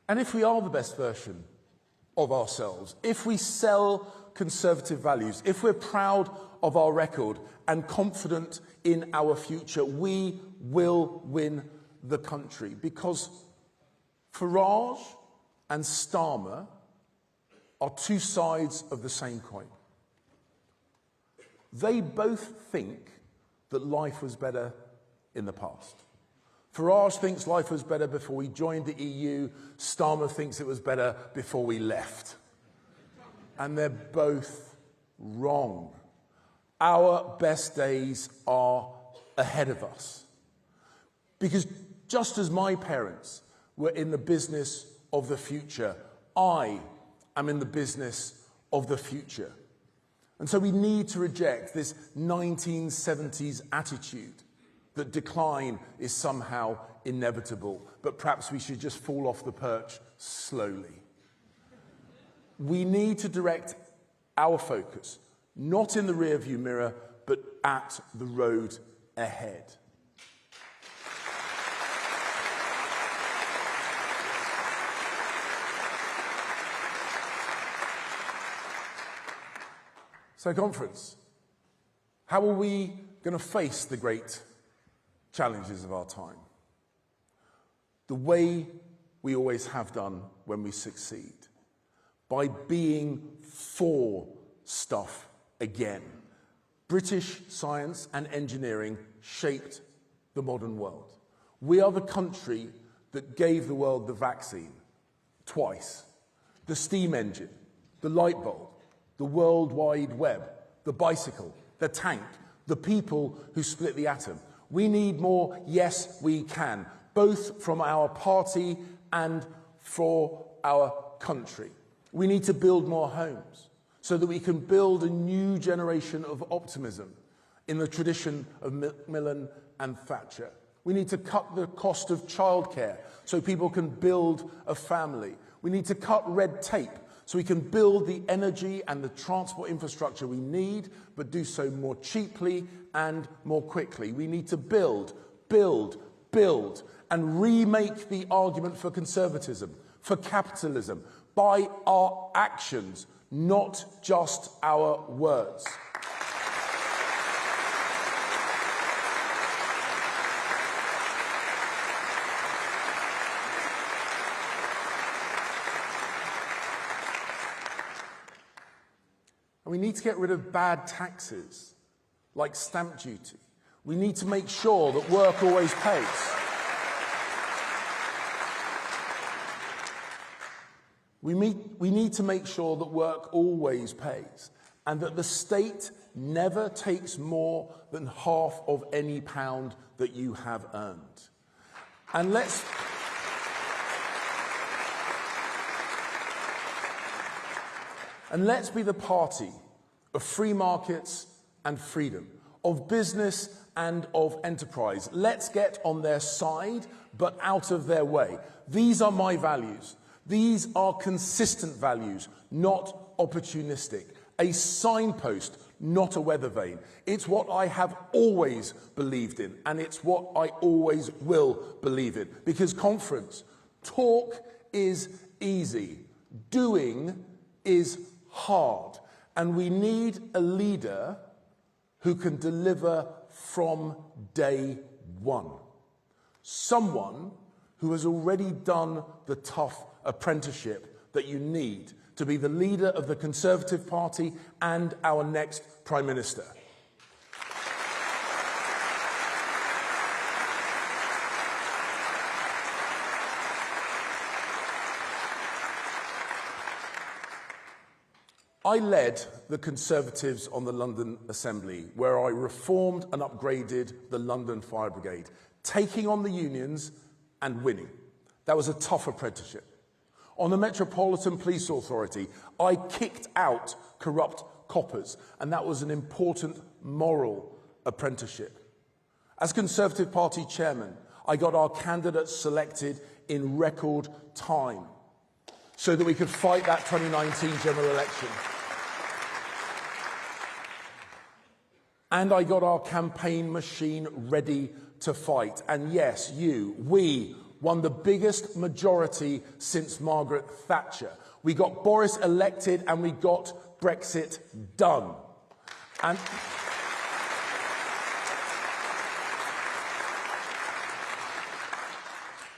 And if we are the best version of ourselves, if we sell conservative values, if we're proud of our record and confident in our future, we will win the country. Because Farage and Starmer are two sides of the same coin. They both think that life was better in the past. Farage thinks life was better before we joined the EU. Starmer thinks it was better before we left. And they're both wrong. Our best days are ahead of us. Because just as my parents were in the business of the future, I am in the business of the future. And so we need to reject this 1970s attitude that decline is somehow inevitable, but perhaps we should just fall off the perch slowly. We need to direct our focus, not in the rearview mirror, but at the road ahead. So, conference, how are we going to face the great challenges of our time? The way we always have done when we succeed, by being for stuff again. British science and engineering shaped the modern world. We are the country that gave the world the vaccine twice, the steam engine, the light bulb, the World Wide Web, the bicycle, the tank, the people who split the atom. We need more, yes, we can, both from our party and for our country. We need to build more homes so that we can build a new generation of optimism in the tradition of Macmillan and Thatcher. We need to cut the cost of childcare so people can build a family. We need to cut red tape so we can build the energy and the transport infrastructure we need, but do so more cheaply and more quickly. We need to build, and remake the argument for conservatism, for capitalism, by our actions, not just our words. And we need to get rid of bad taxes, like stamp duty. We need to make sure that work always pays. We need to make sure that work always pays, and that the state never takes more than half of any pound that you have earned. And let's be the party of free markets and freedom, of business and of enterprise. Let's get on their side, but out of their way. These are my values. These are consistent values, not opportunistic. A signpost, not a weather vane. It's what I have always believed in, and it's what I always will believe in. Because conference, talk is easy, doing is hard, and we need a leader who can deliver from day one. Someone who has already done the tough apprenticeship that you need to be the leader of the Conservative Party and our next Prime Minister. I led the Conservatives on the London Assembly, where I reformed and upgraded the London Fire Brigade, taking on the unions and winning. That was a tough apprenticeship. On the Metropolitan Police Authority, I kicked out corrupt coppers, and that was an important moral apprenticeship. As Conservative Party chairman, I got our candidates selected in record time so that we could fight that 2019 general election. And I got our campaign machine ready to fight. And yes, we won the biggest majority since Margaret Thatcher. We got Boris elected and we got Brexit done.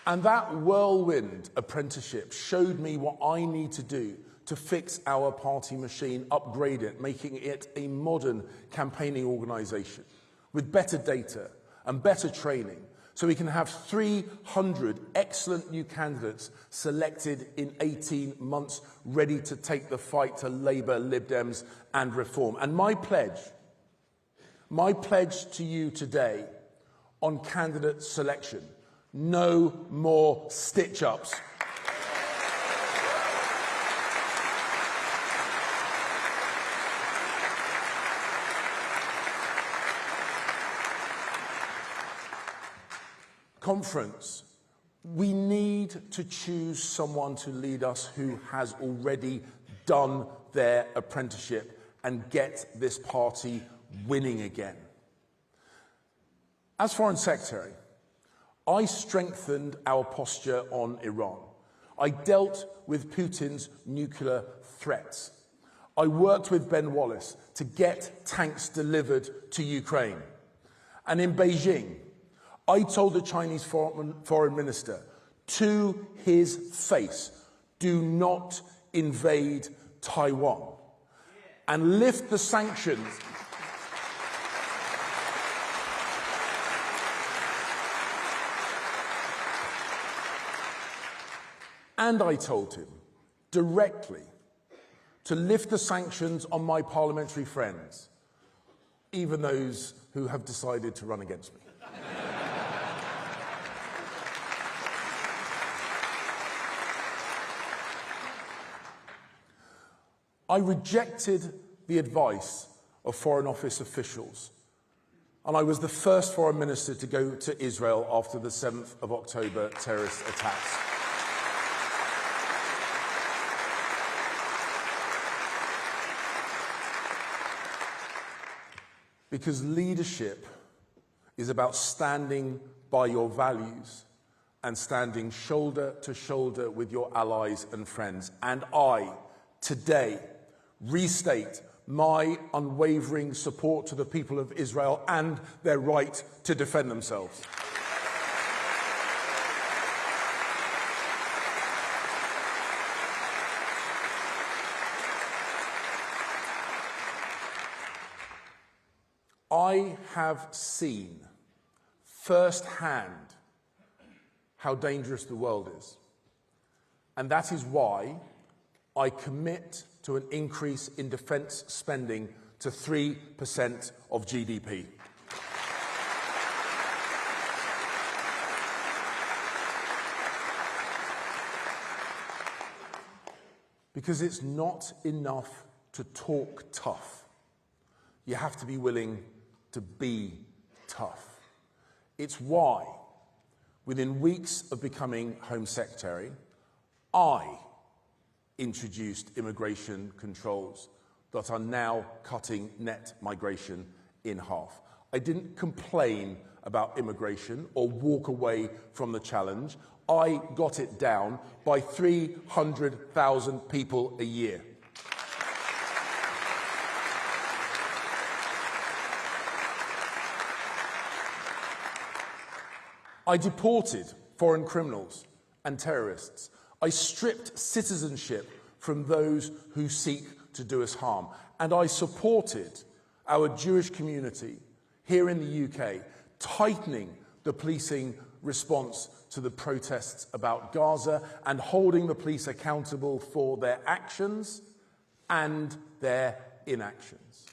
And that whirlwind apprenticeship showed me what I need to do to fix our party machine, upgrade it, making it a modern campaigning organisation with better data and better training, so we can have 300 excellent new candidates selected in 18 months, ready to take the fight to Labour, Lib Dems and Reform. And my pledge to you today on candidate selection: no more stitch-ups. Conference, we need to choose someone to lead us who has already done their apprenticeship and get this party winning again. As Foreign Secretary, I strengthened our posture on Iran. I dealt with Putin's nuclear threats. I worked with Ben Wallace to get tanks delivered to Ukraine. And in Beijing, I told the Chinese foreign minister to his face, do not invade Taiwan and lift the sanctions. And I told him directly to lift the sanctions on my parliamentary friends, even those who have decided to run against me. I rejected the advice of Foreign Office officials, and I was the first foreign minister to go to Israel after the 7th of October terrorist attacks. Because leadership is about standing by your values and standing shoulder to shoulder with your allies and friends. And I, today, restate my unwavering support to the people of Israel and their right to defend themselves. I have seen firsthand how dangerous the world is. And that is why I commit to an increase in defence spending to 3% of GDP. Because it's not enough to talk tough. you have to be willing to be tough. It's why, within weeks of becoming Home Secretary, I introduced immigration controls that are now cutting net migration in half. I didn't complain about immigration or walk away from the challenge. I got it down by 300,000 people a year. I deported foreign criminals and terrorists. I stripped citizenship from those who seek to do us harm. And I supported our Jewish community here in the UK, tightening the policing response to the protests about Gaza and holding the police accountable for their actions and their inactions.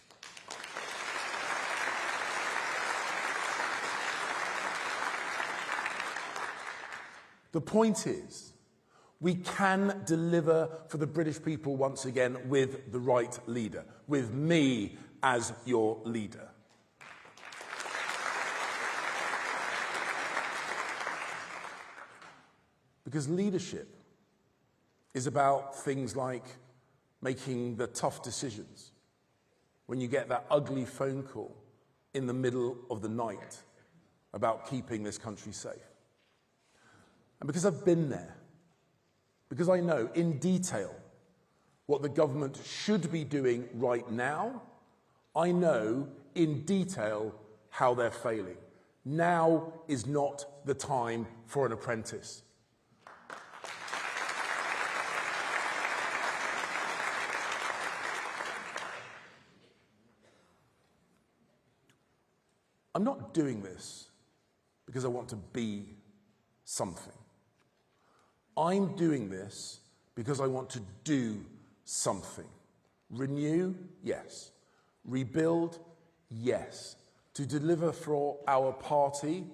The point is, we can deliver for the British people once again with the right leader, with me as your leader. Because leadership is about things like making the tough decisions when you get that ugly phone call in the middle of the night about keeping this country safe. And because I've been there, because I know in detail what the government should be doing right now, I know in detail how they're failing. Now is not the time for an apprentice. I'm not doing this because I want to be something. I'm doing this because I want to do something. Renew? Yes. Rebuild? Yes. To deliver for our party?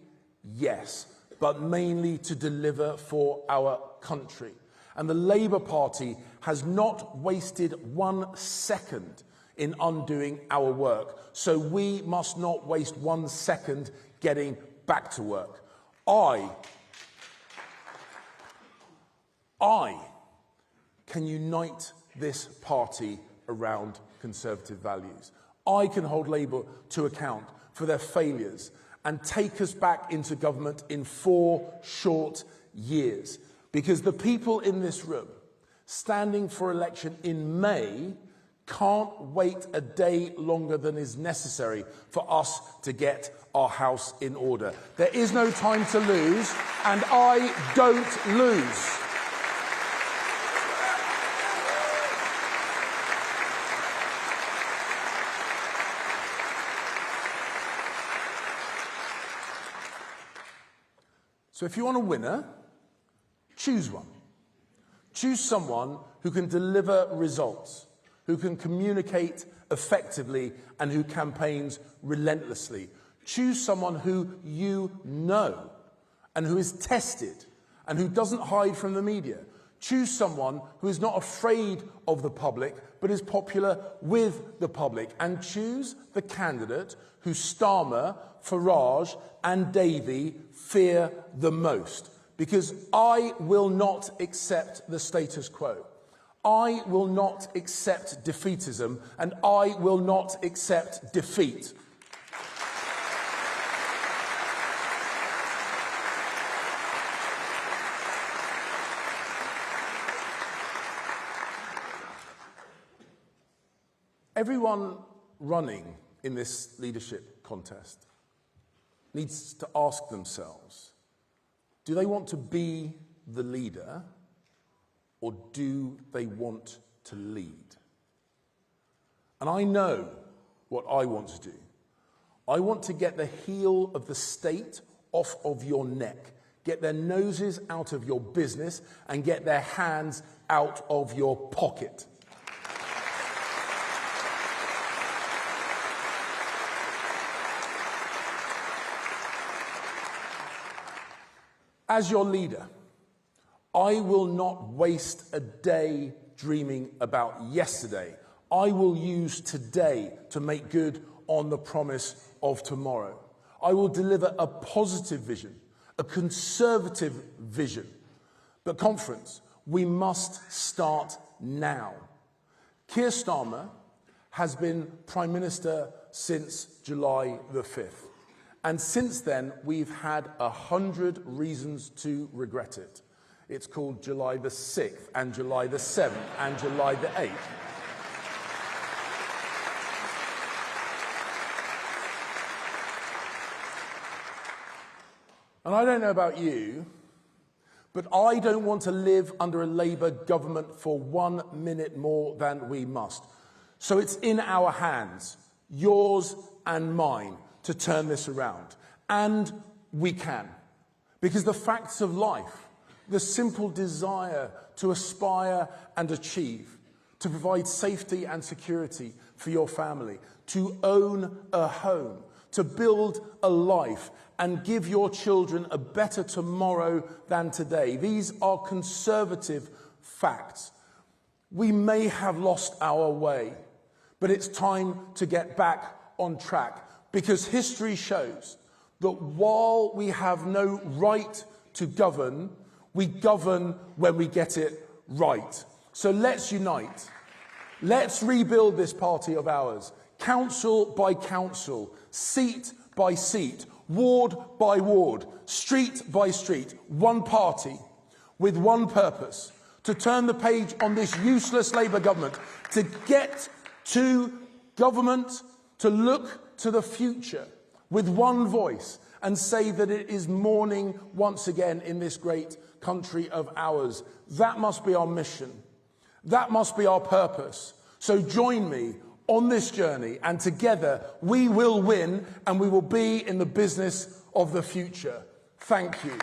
Yes. But mainly to deliver for our country. And the Labour Party has not wasted 1 second in undoing our work. So we must not waste 1 second getting back to work. I can unite this party around Conservative values. I can hold Labour to account for their failures and take us back into government in 4 short years. Because the people in this room, standing for election in May, can't wait a day longer than is necessary for us to get our house in order. There is no time to lose, and I don't lose. So if you want a winner, choose one. Choose someone who can deliver results, who can communicate effectively, and who campaigns relentlessly. Choose someone who you know, and who is tested, and who doesn't hide from the media. Choose someone who is not afraid of the public, but is popular with the public. And choose the candidate who Starmer, Farage, and Davey fear the most. Because I will not accept the status quo. I will not accept defeatism, and I will not accept defeat. Everyone running in this leadership contest needs to ask themselves, do they want to be the leader, or do they want to lead? And I know what I want to do. I want to get the heel of the state off of your neck, get their noses out of your business, and get their hands out of your pocket. As your leader, I will not waste a day dreaming about yesterday. I will use today to make good on the promise of tomorrow. I will deliver a positive vision, a conservative vision. But conference, we must start now. Keir Starmer has been Prime Minister since July the 5th. And since then, we've had 100 reasons to regret it. It's called July the 6th, and July the 7th, and July the 8th. And I don't know about you, but I don't want to live under a Labour government for 1 minute more than we must. So it's in our hands, yours and mine, to turn this around. And we can. Because the facts of life, the simple desire to aspire and achieve, to provide safety and security for your family, to own a home, to build a life and give your children a better tomorrow than today. These are conservative facts. We may have lost our way, but it's time to get back on track, because history shows that while we have no right to govern, we govern when we get it right. So let's unite. Let's rebuild this party of ours, council by council, seat by seat, ward by ward, street by street, one party with one purpose: to turn the page on this useless Labour government, to get to government, to look to the future with one voice and say that it is morning once again in this great country of ours. That must be our mission. That must be our purpose. So join me on this journey, and together we will win, and we will be in the business of the future. Thank you.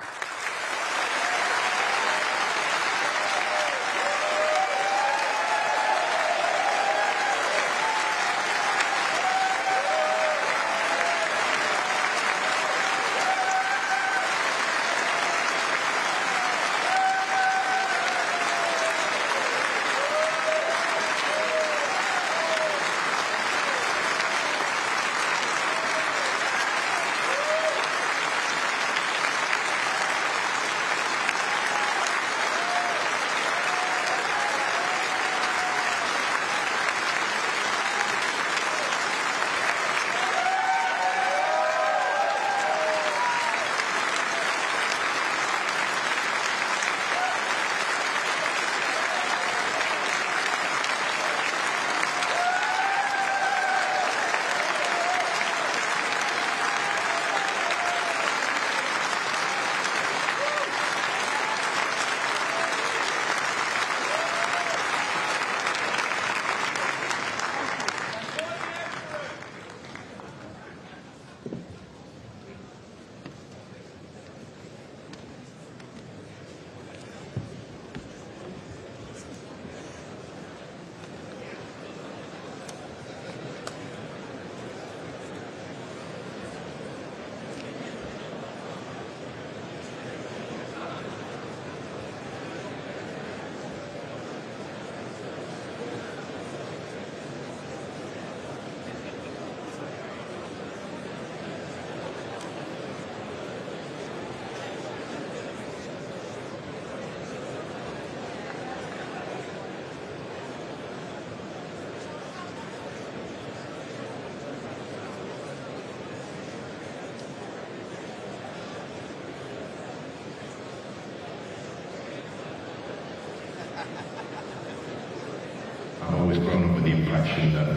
I've always grown up with the impression that,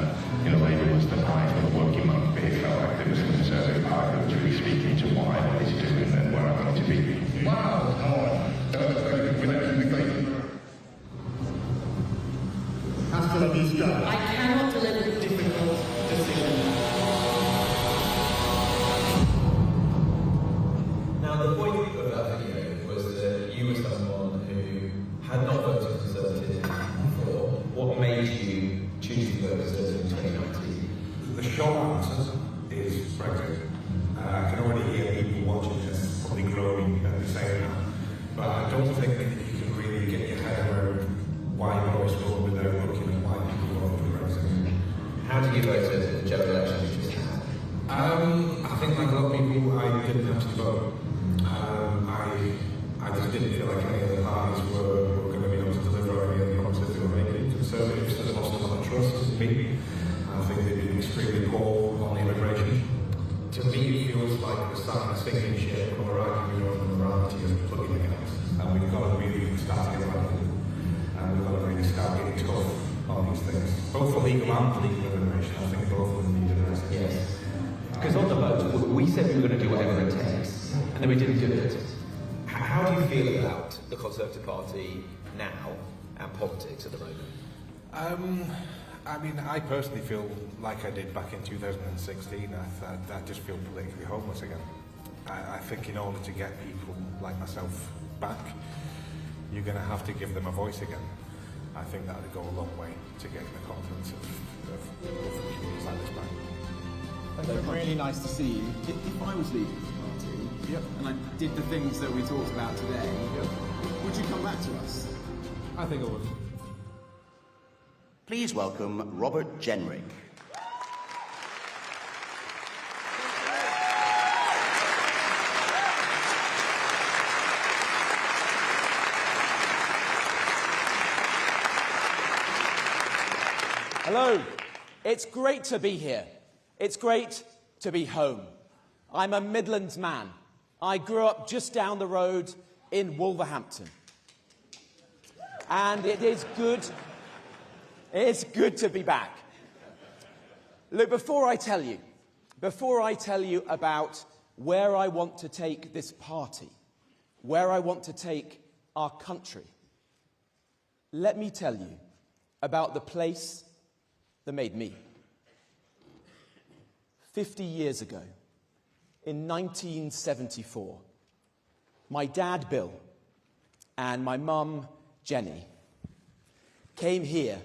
Labour was the party for the working man. It felt like there was a Conservative party which would be speaking to what I wanted to do and then where I wanted to be. Wow, come on. I cannot deliver difficult decisions. Now, the point of that video was that you were someone who had not voted Conservative before. What made you choose to vote Conservative in 2019? The short answer is Brexit. I can already hear people watching this probably groaning at me saying that. But I don't think that you can really get your head around why Boris voted without looking at why people voted for Brexit. SNP. I think they've been extremely poor on immigration. To me, it feels like we're starting a sinking ship and we're arguing over the morality of plugging the gaps. And we've got to really start to get radical. And we've got to really start getting tough on these things. Both for legal and illegal immigration. I think both of them need addressing. Yes. Because on the vote, we said we were going to do whatever it takes, and then we didn't do it. How do you feel about the Conservative Party now and politics at the moment? I mean, I personally feel like I did back in 2016. I just feel politically homeless again. I think in order to get people like myself back, you're going to have to give them a voice again. I think that would go a long way to getting the confidence of communities like this back. Really nice to see you. If I was leading this party, and I did the things that we talked about today, would you come back to us? I think I would. Please welcome Robert Jenrick. Hello. It's great to be here. It's great to be home. I'm a Midlands man. I grew up just down the road in Wolverhampton. And it's good to be back. Look, before I tell you about where I want to take this party, where I want to take our country, let me tell you about the place that made me. 50 years ago, in 1974, my dad, Bill, and my mum, Jenny, came here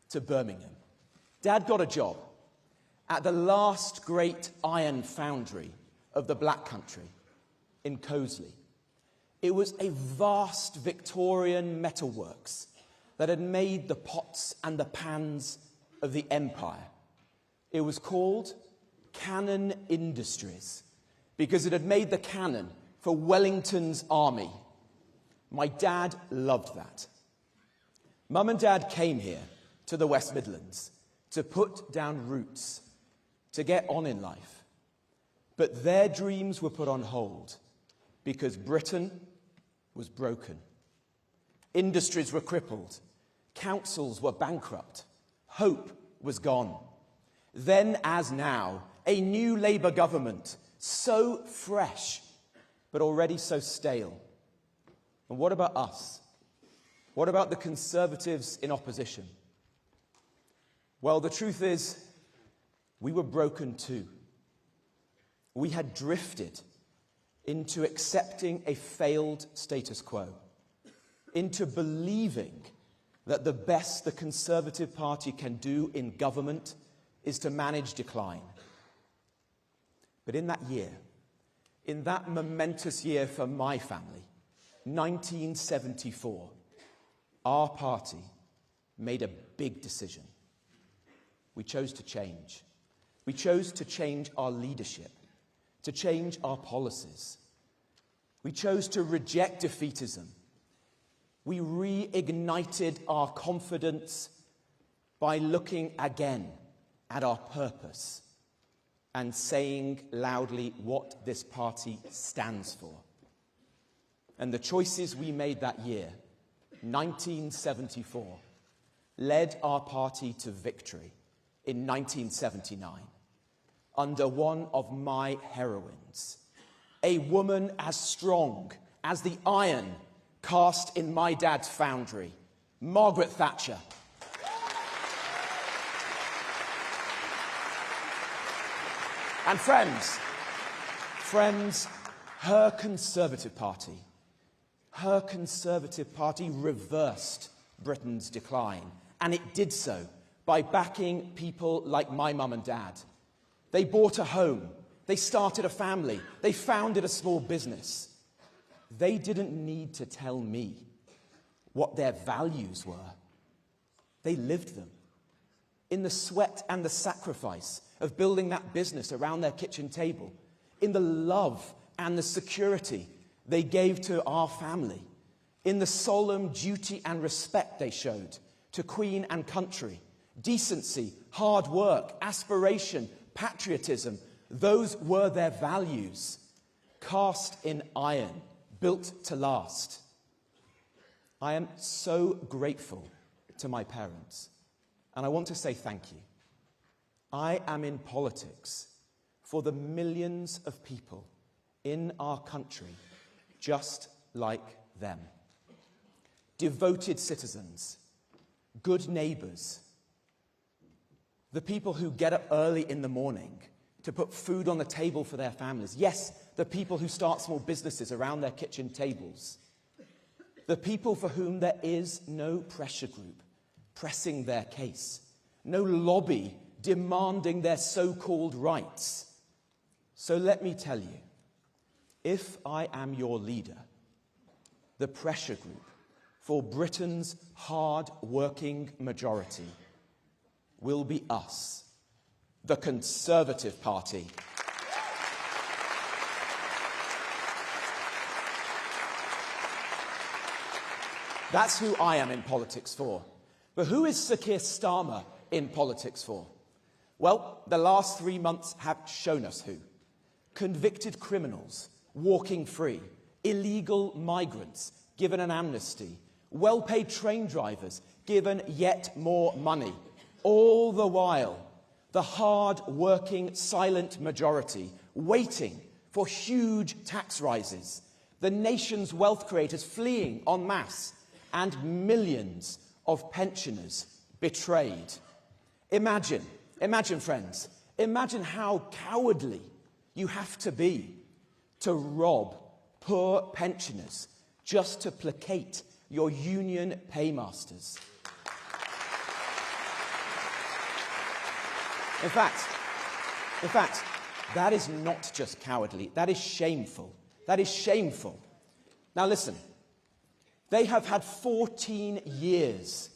to Birmingham. Dad got a job at the last great iron foundry of the Black Country in Coseley. It was a vast Victorian metalworks that had made the pots and the pans of the empire. It was called Cannon Industries because it had made the cannon for Wellington's army. My dad loved that. Mum and Dad came here to the West Midlands to put down roots, to get on in life. But their dreams were put on hold because Britain was broken. Industries were crippled. Councils were bankrupt. Hope was gone. Then, as now, a new Labour government, so fresh, but already so stale. And what about us? What about the Conservatives in opposition? Well, the truth is, we were broken too. We had drifted into accepting a failed status quo, into believing that the best the Conservative Party can do in government is to manage decline. But in that year, in that momentous year for my family, 1974, our party made a big decision. We chose to change. We chose to change our leadership, to change our policies. We chose to reject defeatism. We reignited our confidence by looking again at our purpose and saying loudly what this party stands for. And the choices we made that year, 1974, led our party to victory in 1979 under one of my heroines, a woman as strong as the iron cast in my dad's foundry, Margaret Thatcher. And friends, her Conservative Party reversed Britain's decline, and it did so by backing people like my mum and dad. They bought a home, they started a family, they founded a small business. They didn't need to tell me what their values were. They lived them. In the sweat and the sacrifice of building that business around their kitchen table, in the love and the security they gave to our family, in the solemn duty and respect they showed to Queen and country, Decency, hard work, aspiration, patriotism, those were their values. Cast in iron, built to last. I am so grateful to my parents, and I want to say thank you. I am in politics for the millions of people in our country just like them. Devoted citizens, good neighbours, the people who get up early in the morning to put food on the table for their families. Yes, the people who start small businesses around their kitchen tables. The people for whom there is no pressure group pressing their case, no lobby demanding their so-called rights. So let me tell you, if I am your leader, the pressure group for Britain's hard-working majority will be us, the Conservative Party. That's who I am in politics for. But who is Sir Keir Starmer in politics for? Well, the last 3 months have shown us who. Convicted criminals walking free, illegal migrants given an amnesty, well-paid train drivers given yet more money. All the while, the hard-working, silent majority waiting for huge tax rises, the nation's wealth creators fleeing en masse, and millions of pensioners betrayed. Imagine, friends, imagine how cowardly you have to be to rob poor pensioners just to placate your union paymasters. In fact, that is not just cowardly, that is shameful. That is shameful. Now listen, they have had 14 years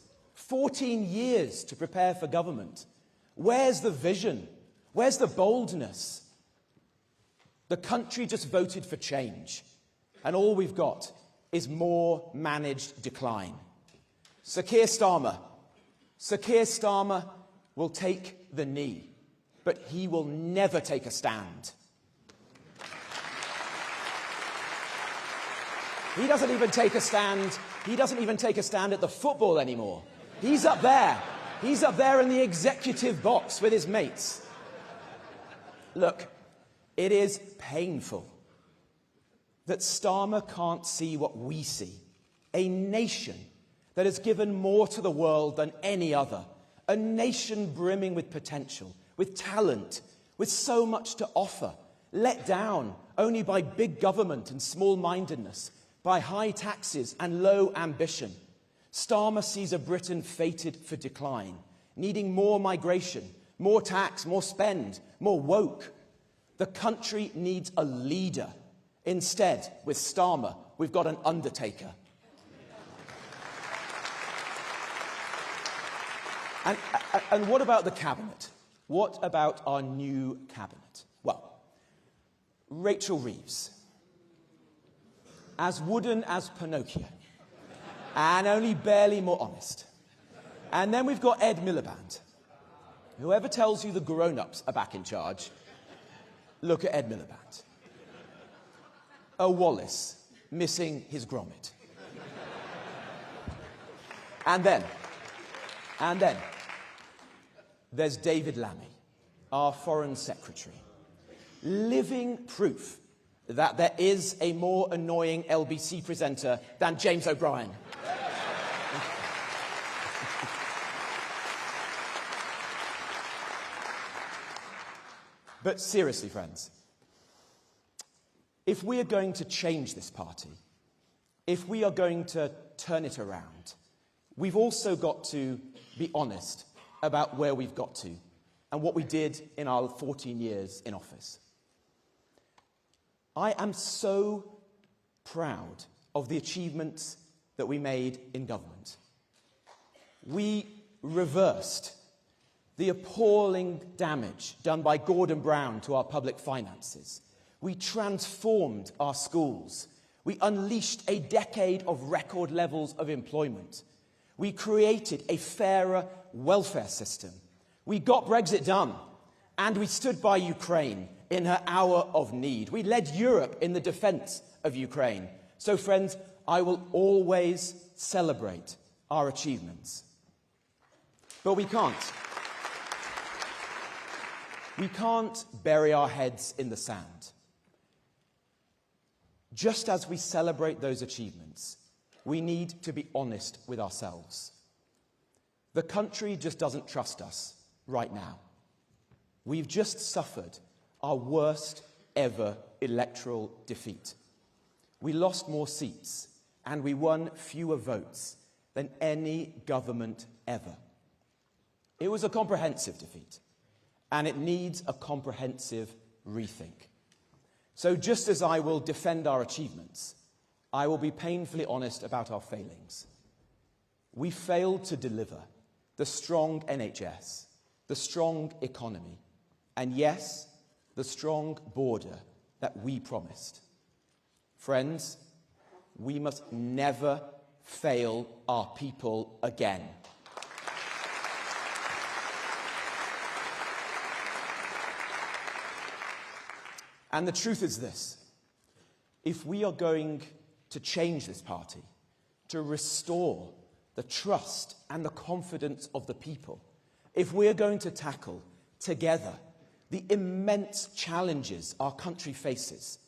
to prepare for government. Where's the vision? Where's the boldness? The country just voted for change, and all we've got is more managed decline. Sir Keir Starmer will take the knee, but he will never take a stand. He doesn't even take a stand at the football anymore. He's up there. He's up there in the executive box with his mates. Look, it is painful that Starmer can't see what we see. A nation that has given more to the world than any other. A nation brimming with potential, with talent, with so much to offer. Let down only by big government and small-mindedness, by high taxes and low ambition. Starmer sees a Britain fated for decline, needing more migration, more tax, more spend, more woke. The country needs a leader. Instead, with Starmer, we've got an undertaker. And what about the cabinet? What about our new cabinet? Well, Rachel Reeves, as wooden as Pinocchio, and only barely more honest. And then we've got Ed Miliband. Whoever tells you the grown-ups are back in charge, look at Ed Miliband. A Wallace missing his grommet. And then, there's David Lammy, our Foreign Secretary. Living proof that there is a more annoying LBC presenter than James O'Brien. But seriously, friends, if we are going to change this party, if we are going to turn it around, we've also got to be honest about where we've got to and what we did in our 14 years in office. I am so proud of the achievements that we made in government. We reversed the appalling damage done by Gordon Brown to our public finances. We transformed our schools. We unleashed a decade of record levels of employment. We created a fairer welfare system. We got Brexit done, and we stood by Ukraine in her hour of need. We led Europe in the defence of Ukraine. So, friends, I will always celebrate our achievements. But we can't. We can't bury our heads in the sand. Just as we celebrate those achievements, we need to be honest with ourselves. The country just doesn't trust us right now. We've just suffered our worst ever electoral defeat. We lost more seats and we won fewer votes than any government ever. It was a comprehensive defeat, and it needs a comprehensive rethink. So just as I will defend our achievements, I will be painfully honest about our failings. We failed to deliver the strong NHS, the strong economy, and yes, the strong border that we promised. Friends, we must never fail our people again. And the truth is this: if we are going to change this party, to restore the trust and the confidence of the people, if we're going to tackle together the immense challenges our country faces,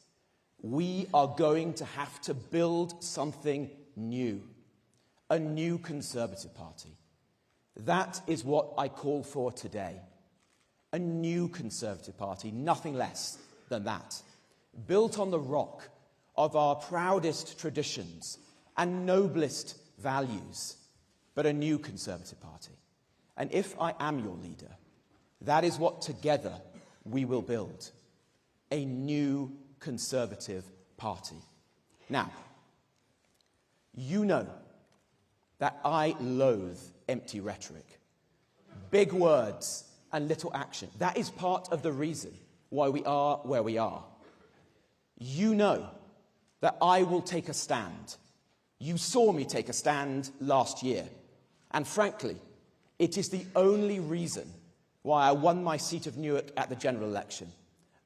we are going to have to build something new, a new Conservative Party. That is what I call for today. A new Conservative Party, nothing less than that, built on the rock of our proudest traditions and noblest values, but a new Conservative Party. And if I am your leader, that is what together we will build, a new Conservative Party. Now, you know that I loathe empty rhetoric, big words and little action. That is part of the reason why we are where we are. You know that I will take a stand. You saw me take a stand last year. And frankly, it is the only reason why I won my seat of Newark at the general election.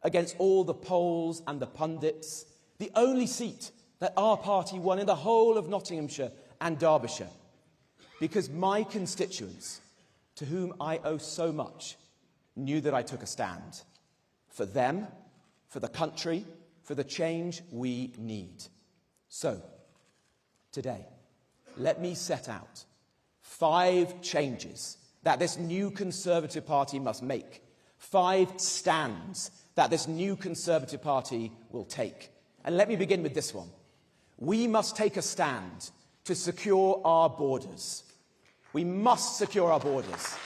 Against all the polls and the pundits, the only seat that our party won in the whole of Nottinghamshire and Derbyshire. Because my constituents, to whom I owe so much, knew that I took a stand. For them, for the country, for the change we need. So, today, let me set out 5 changes that this new Conservative Party must make. 5 stands that this new Conservative Party will take. And let me begin with this one. We must take a stand to secure our borders. We must secure our borders.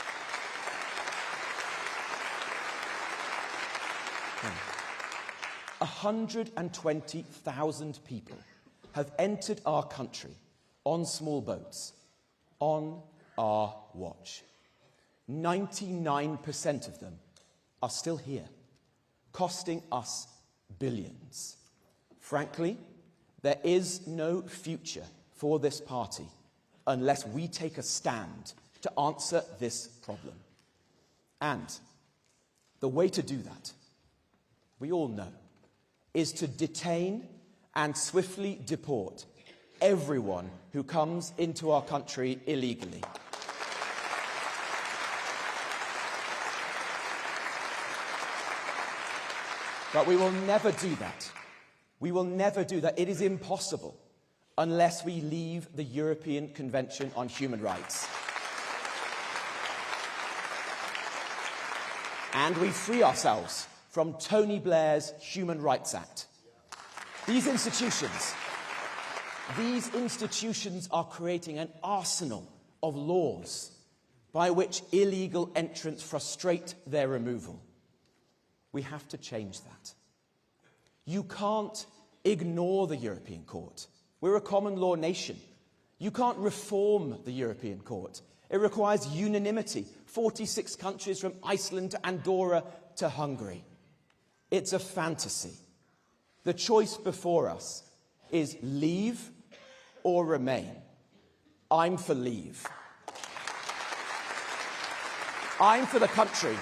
120,000 people have entered our country on small boats on our watch. 99% of them are still here, costing us billions. Frankly, there is no future for this party unless we take a stand to answer this problem. And the way to do that, we all know, is to detain and swiftly deport everyone who comes into our country illegally. But we will never do that. We will never do that. It is impossible unless we leave the European Convention on Human Rights. And we free ourselves from Tony Blair's Human Rights Act. These institutions are creating an arsenal of laws by which illegal entrants frustrate their removal. We have to change that. You can't ignore the European Court. We're a common law nation. You can't reform the European Court. It requires unanimity. 46 countries from Iceland to Andorra to Hungary. It's a fantasy. The choice before us is leave or remain. I'm for leave. I'm for the country.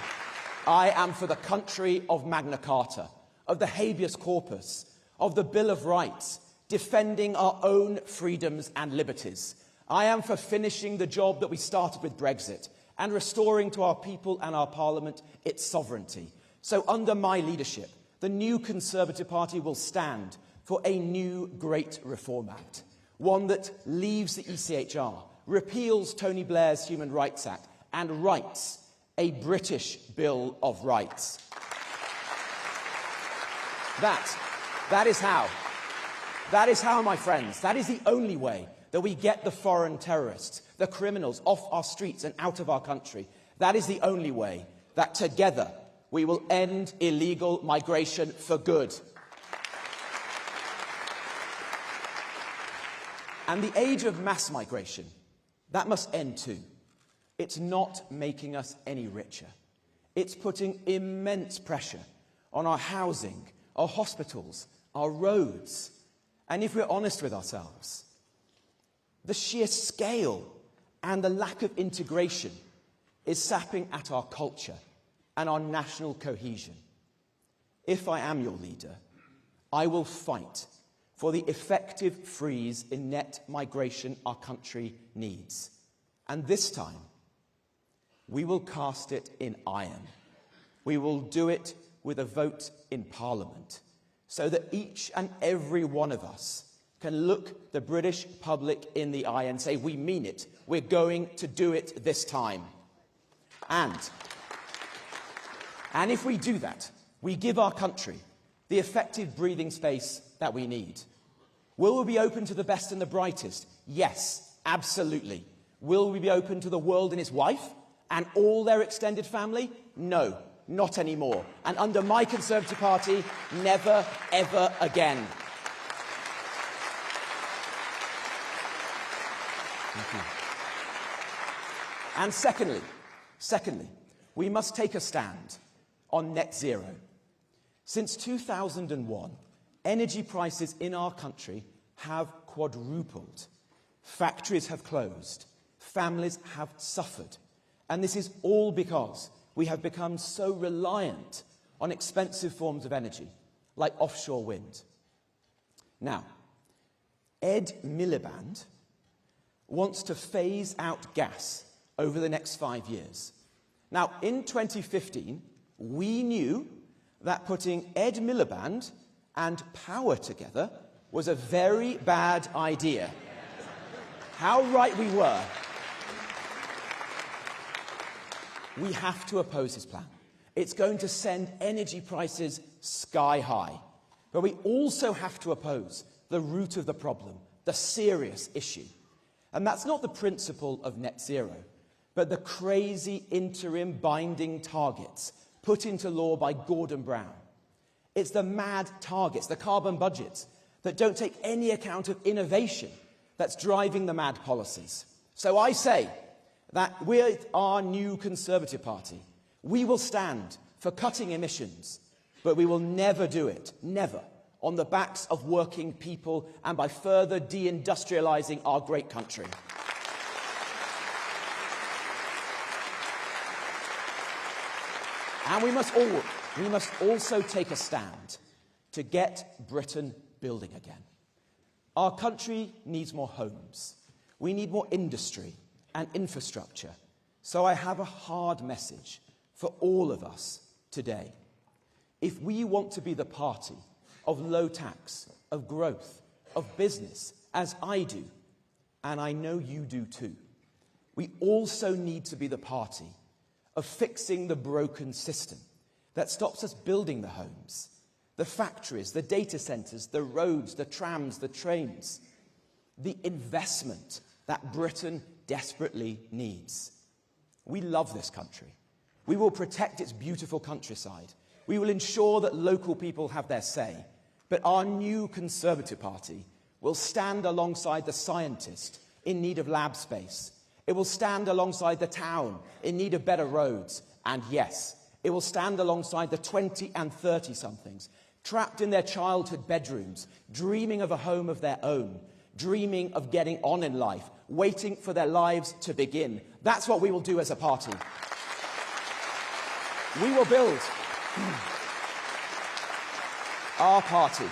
I am for the country of Magna Carta, of the habeas corpus, of the Bill of Rights, defending our own freedoms and liberties. I am for finishing the job that we started with Brexit and restoring to our people and our Parliament its sovereignty. So under my leadership, the new Conservative Party will stand for a new Great Reform Act, one that leaves the ECHR, repeals Tony Blair's Human Rights Act, and writes a British Bill of Rights. That is how, my friends, that is the only way that we get the foreign terrorists, the criminals, off our streets and out of our country. That is the only way that together we will end illegal migration for good. And the age of mass migration, that must end too. It's not making us any richer. It's putting immense pressure on our housing, our hospitals, our roads. And if we're honest with ourselves, the sheer scale and the lack of integration is sapping at our culture and our national cohesion. If I am your leader, I will fight for the effective freeze in net migration our country needs. And this time, we will cast it in iron. We will do it with a vote in Parliament, so that each and every one of us can look the British public in the eye and say, we mean it. We're going to do it this time. And if we do that, we give our country the effective breathing space that we need. Will we be open to the best and the brightest? Yes, absolutely. Will we be open to the world and his wife and all their extended family? No, not anymore. And under my Conservative Party, never, ever again. Thank you. And secondly, we must take a stand on net zero. Since 2001, energy prices in our country have quadrupled. Factories have closed. Families have suffered. And this is all because we have become so reliant on expensive forms of energy, like offshore wind. Now, Ed Miliband wants to phase out gas over the next 5 years. Now, in 2015, we knew that putting Ed Miliband and power together was a very bad idea. How right we were. We have to oppose his plan. It's going to send energy prices sky high. But we also have to oppose the root of the problem, the serious issue. And that's not the principle of net zero, but the crazy interim binding targets put into law by Gordon Brown. It's the mad targets, the carbon budgets, that don't take any account of innovation that's driving the mad policies. So I say that with our new Conservative Party, we will stand for cutting emissions, but we will never do it, never, on the backs of working people and by further deindustrialising our great country. And we must also take a stand to get Britain building again. Our country needs more homes. We need more industry and infrastructure. So I have a hard message for all of us today. If we want to be the party of low tax, of growth, of business, as I do, and I know you do too, we also need to be the party of fixing the broken system that stops us building the homes, the factories, the data centres, the roads, the trams, the trains, the investment that Britain desperately needs. We love this country. We will protect its beautiful countryside. We will ensure that local people have their say. But our new Conservative Party will stand alongside the scientist in need of lab space. It will stand alongside the town in need of better roads. And yes, it will stand alongside the 20 and 30-somethings trapped in their childhood bedrooms, dreaming of a home of their own, dreaming of getting on in life, waiting for their lives to begin. That's what we will do as a party. We will build our party.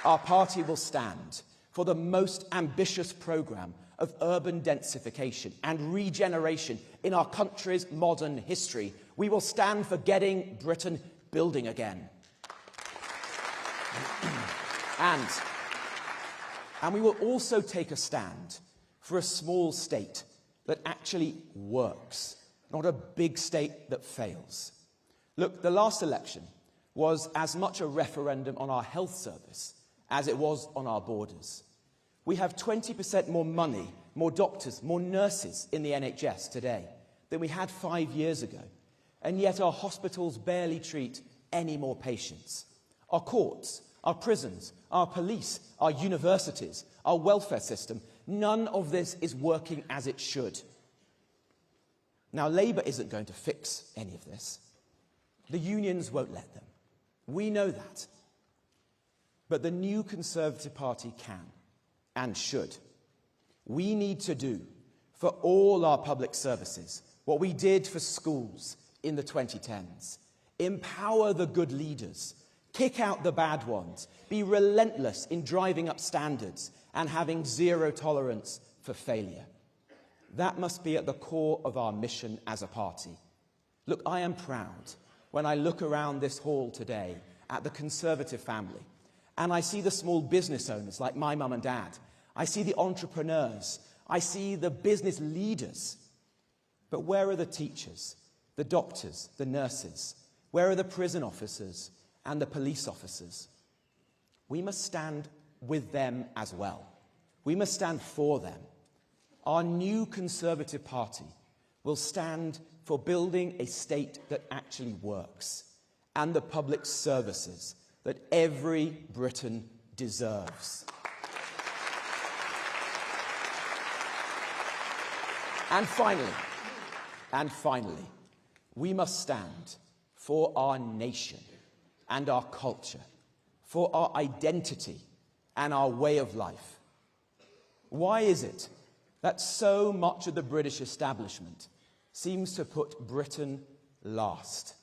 Our party will stand for the most ambitious programme of urban densification and regeneration in our country's modern history. We will stand for getting Britain building again. And we will also take a stand for a small state that actually works, not a big state that fails. Look, the last election was as much a referendum on our health service as it was on our borders. We have 20% more money, more doctors, more nurses in the NHS today than we had 5 years ago, and yet our hospitals barely treat any more patients. Our courts, our prisons, our police, our universities, our welfare system, none of this is working as it should. Now, Labour isn't going to fix any of this. The unions won't let them. We know that. But the new Conservative Party can and should. We need to do for all our public services what we did for schools in the 2010s. Empower the good leaders, kick out the bad ones, be relentless in driving up standards and having zero tolerance for failure. That must be at the core of our mission as a party. Look, I am proud when I look around this hall today at the Conservative family and I see the small business owners like my mum and dad. I see the entrepreneurs. I see the business leaders. But where are the teachers, the doctors, the nurses? Where are the prison officers and the police officers? We must stand with them as well. We must stand for them. Our new Conservative Party will stand for building a state that actually works and the public services that every Briton deserves. And finally, we must stand for our nation and our culture, for our identity and our way of life. Why is it that so much of the British establishment seems to put Britain last?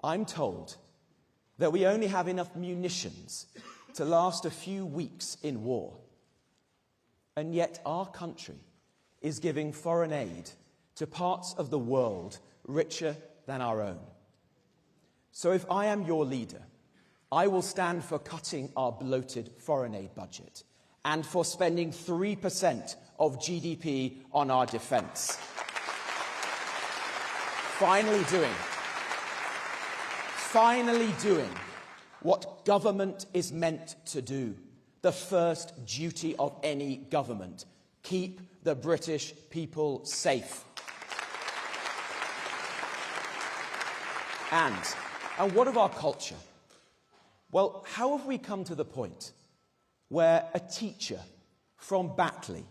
I'm told that we only have enough munitions to last a few weeks in war. And yet our country is giving foreign aid to parts of the world richer than our own. So if I am your leader, I will stand for cutting our bloated foreign aid budget and for spending 3% of GDP on our defence. Finally doing what government is meant to do, the first duty of any government: keep the British people safe. And what of our culture? Well, how have we come to the point where a teacher from Batley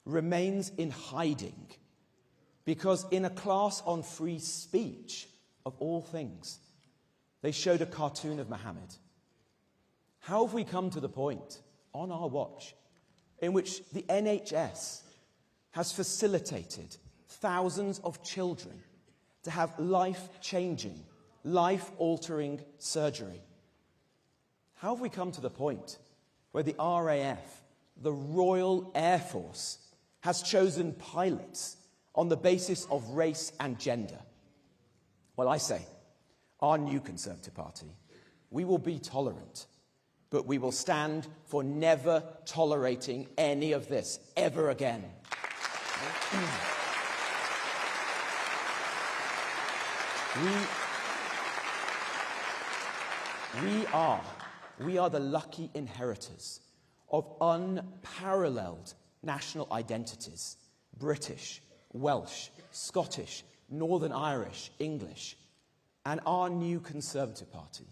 remains in hiding because in a class on free speech, of all things, they showed a cartoon of Muhammad? How have we come to the point, on our watch, in which the NHS has facilitated thousands of children to have life-changing, life-altering surgery? How have we come to the point where the RAF, the Royal Air Force, has chosen pilots on the basis of race and gender? Well, I say, our new Conservative Party, we will be tolerant, but we will stand for never tolerating any of this ever again. We are the lucky inheritors of unparalleled national identities: British, Welsh, Scottish, Northern Irish, English. And our new Conservative Party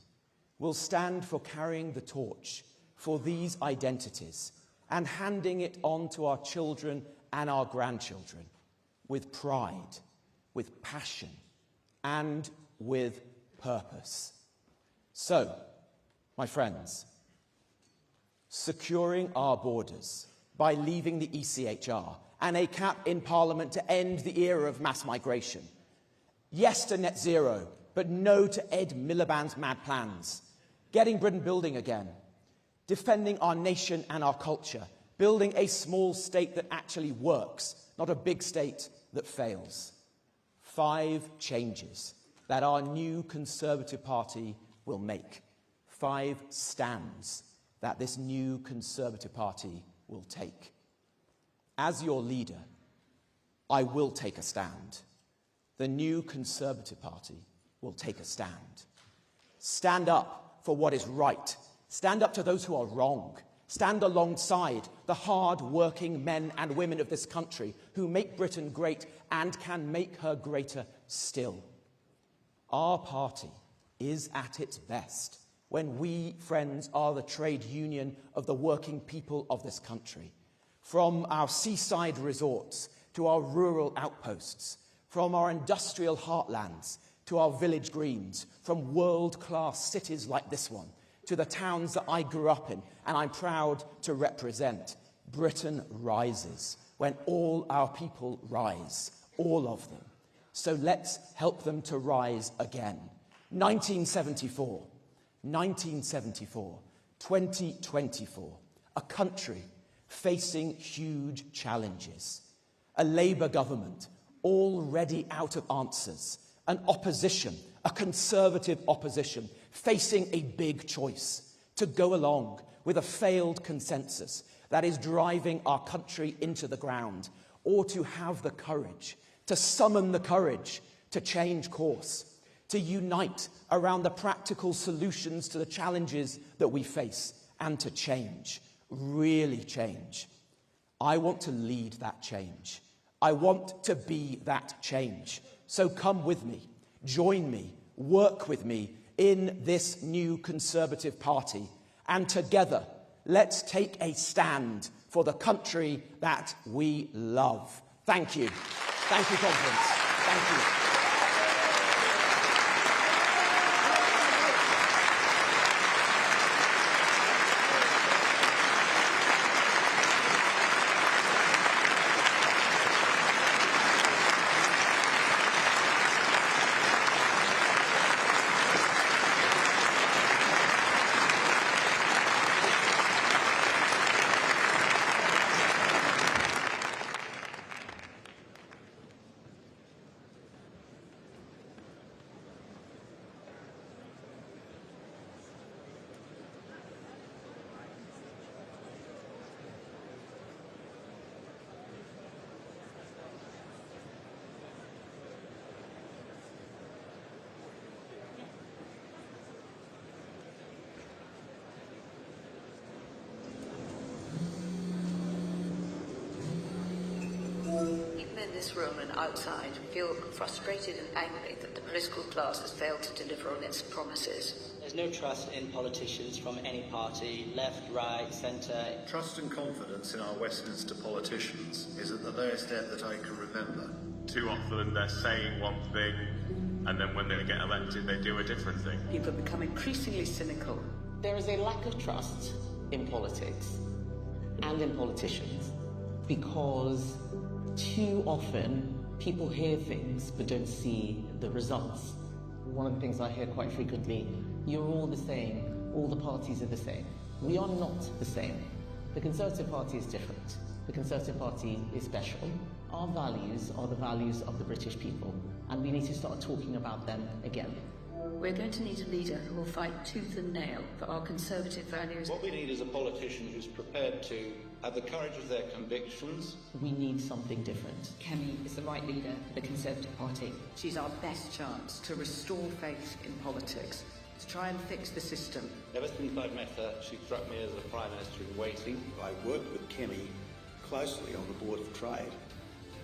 will stand for carrying the torch for these identities and handing it on to our children and our grandchildren with pride, with passion, and with purpose. So, my friends, securing our borders by leaving the ECHR and a cap in Parliament to end the era of mass migration. Yes to net zero, but no to Ed Miliband's mad plans. Getting Britain building again. Defending our nation and our culture. Building a small state that actually works, not a big state that fails. 5 changes that our new Conservative Party will make. 5 stands that this new Conservative Party will take. As your leader, I will take a stand. The new Conservative Party will take a stand. Stand up for what is right. Stand up to those who are wrong. Stand alongside the hard-working men and women of this country who make Britain great and can make her greater still. Our party is at its best when we, friends, are the trade union of the working people of this country. From our seaside resorts to our rural outposts, from our industrial heartlands to our village greens, from world-class cities like this one, to the towns that I grew up in and I'm proud to represent. Britain rises when all our people rise, all of them. So let's help them to rise again. 1974, 2024, a country facing huge challenges, a Labour government already out of answers, an opposition, a Conservative opposition, facing a big choice to go along with a failed consensus that is driving our country into the ground, or to have the courage, to summon the courage to change course, to unite around the practical solutions to the challenges that we face, and to change, really change. I want to lead that change. I want to be that change. So come with me, join me, work with me in this new Conservative Party, and together let's take a stand for the country that we love. Thank you. Thank you, Conference. Thank you. In this room and outside feel frustrated and angry that the political class has failed to deliver on its promises. There's no trust in politicians from any party, left, right, centre. Trust and confidence in our Westminster politicians is at the lowest ebb that I can remember. Too often they're saying one thing, and then when they get elected they do a different thing. People have become increasingly cynical. There is a lack of trust in politics and in politicians because too often people hear things but don't see the results. One of the things I hear quite frequently, you're all the same, all the parties are the same. We are not the same. The Conservative Party is different. The Conservative Party is special. Our values are the values of the British people, and we need to start talking about them again. We're going to need a leader who will fight tooth and nail for our Conservative values. What we need is a politician who's prepared to have the courage of their convictions. We need something different. Kemi is the right leader for the Conservative Party. She's our best chance to restore faith in politics, to try and fix the system. Ever since I've met her, she struck me as a Prime Minister in waiting. I worked with Kemi closely on the Board of Trade,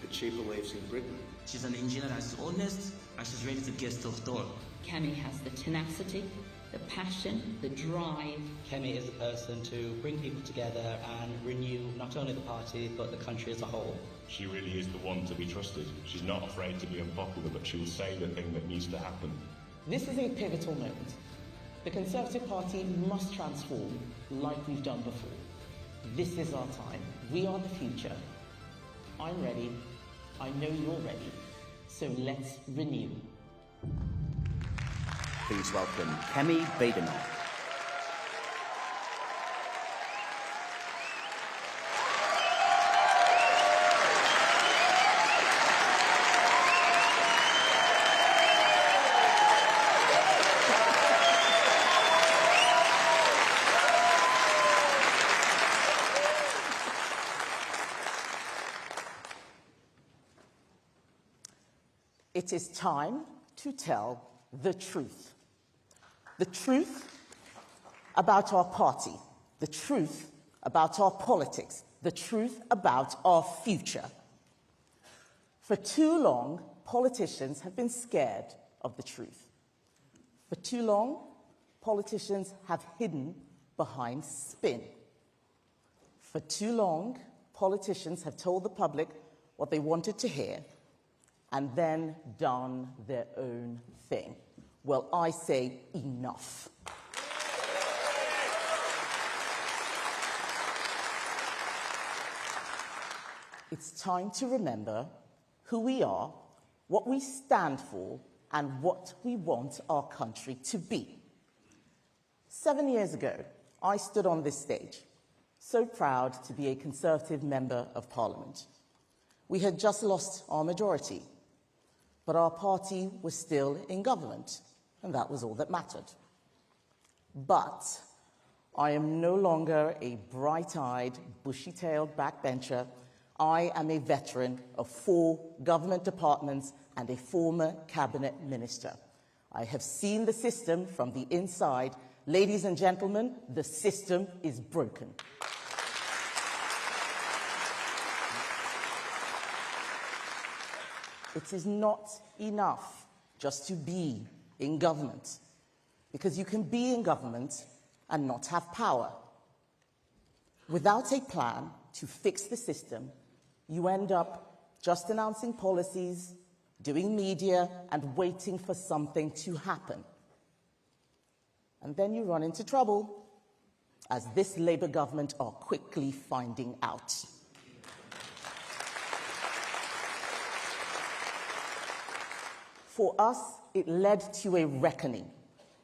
but she believes in Britain. She's an engineer that's honest, and she's ready to get stuff done. Kemi has the tenacity, the passion, the drive. Kemi is a person to bring people together and renew not only the party but the country as a whole. She really is the one to be trusted. She's not afraid to be unpopular, but she will say the thing that needs to happen. This is a pivotal moment. The Conservative Party must transform like we've done before. This is our time. We are the future. I'm ready. I know you're ready. So let's renew. Please welcome Kemi Badenoch. It is time to tell the truth. The truth about our party, the truth about our politics, the truth about our future. For too long, politicians have been scared of the truth. For too long, politicians have hidden behind spin. For too long, politicians have told the public what they wanted to hear and then done their own thing. Well, I say enough. It's time to remember who we are, what we stand for, and what we want our country to be. 7 years ago, I stood on this stage, so proud to be a Conservative Member of Parliament. We had just lost our majority, but our party was still in government, and that was all that mattered. But I am no longer a bright-eyed, bushy-tailed backbencher. I am a veteran of 4 government departments and a former cabinet minister. I have seen the system from the inside. Ladies and gentlemen, the system is broken. It is not enough just to be in government, because you can be in government and not have power. Without a plan to fix the system, you end up just announcing policies, doing media, and waiting for something to happen. And then you run into trouble, as this Labour government are quickly finding out. For us, it led to a reckoning,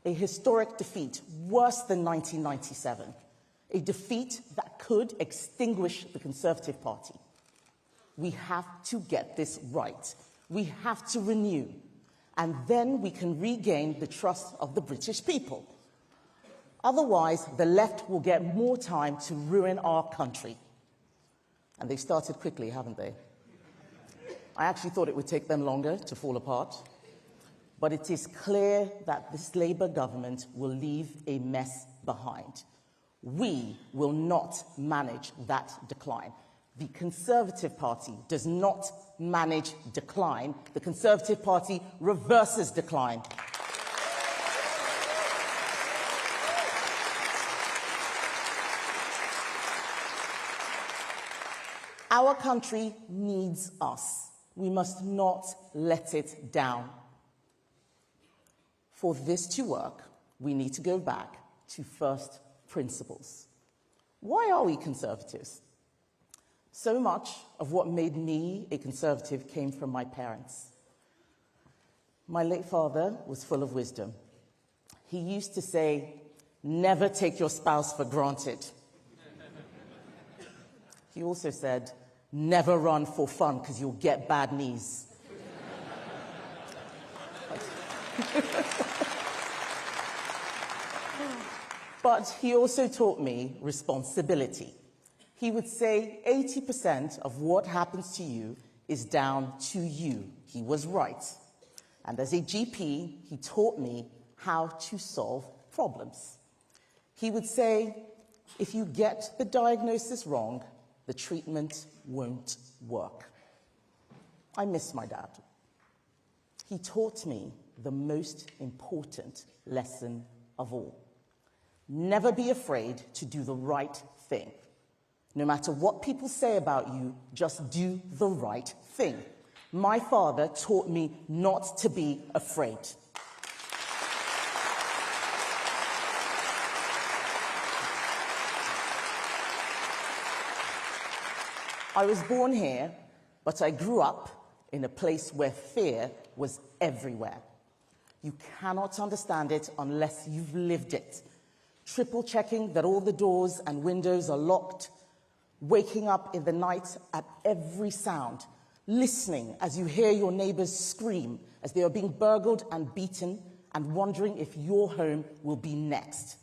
a historic defeat, worse than 1997, a defeat that could extinguish the Conservative Party. We have to get this right. We have to renew, and then we can regain the trust of the British people. Otherwise, the left will get more time to ruin our country. And they've started quickly, haven't they? I actually thought it would take them longer to fall apart. But it is clear that this Labour government will leave a mess behind. We will not manage that decline. The Conservative Party does not manage decline. The Conservative Party reverses decline. Our country needs us. We must not let it down. For this to work, we need to go back to first principles. Why are we Conservatives? So much of what made me a Conservative came from my parents. My late father was full of wisdom. He used to say, "Never take your spouse for granted." He also said, "Never run for fun because you'll get bad knees." But he also taught me responsibility. He would say 80% of what happens to you is down to you. He was right. And as a GP, he taught me how to solve problems. He would say, if you get the diagnosis wrong, the treatment won't work. I miss my dad. He taught me the most important lesson of all. Never be afraid to do the right thing. No matter what people say about you, just do the right thing. My father taught me not to be afraid. I was born here, but I grew up in a place where fear was everywhere. You cannot understand it unless you've lived it. Triple checking that all the doors and windows are locked, waking up in the night at every sound, listening as you hear your neighbors scream as they are being burgled and beaten, and wondering if your home will be next.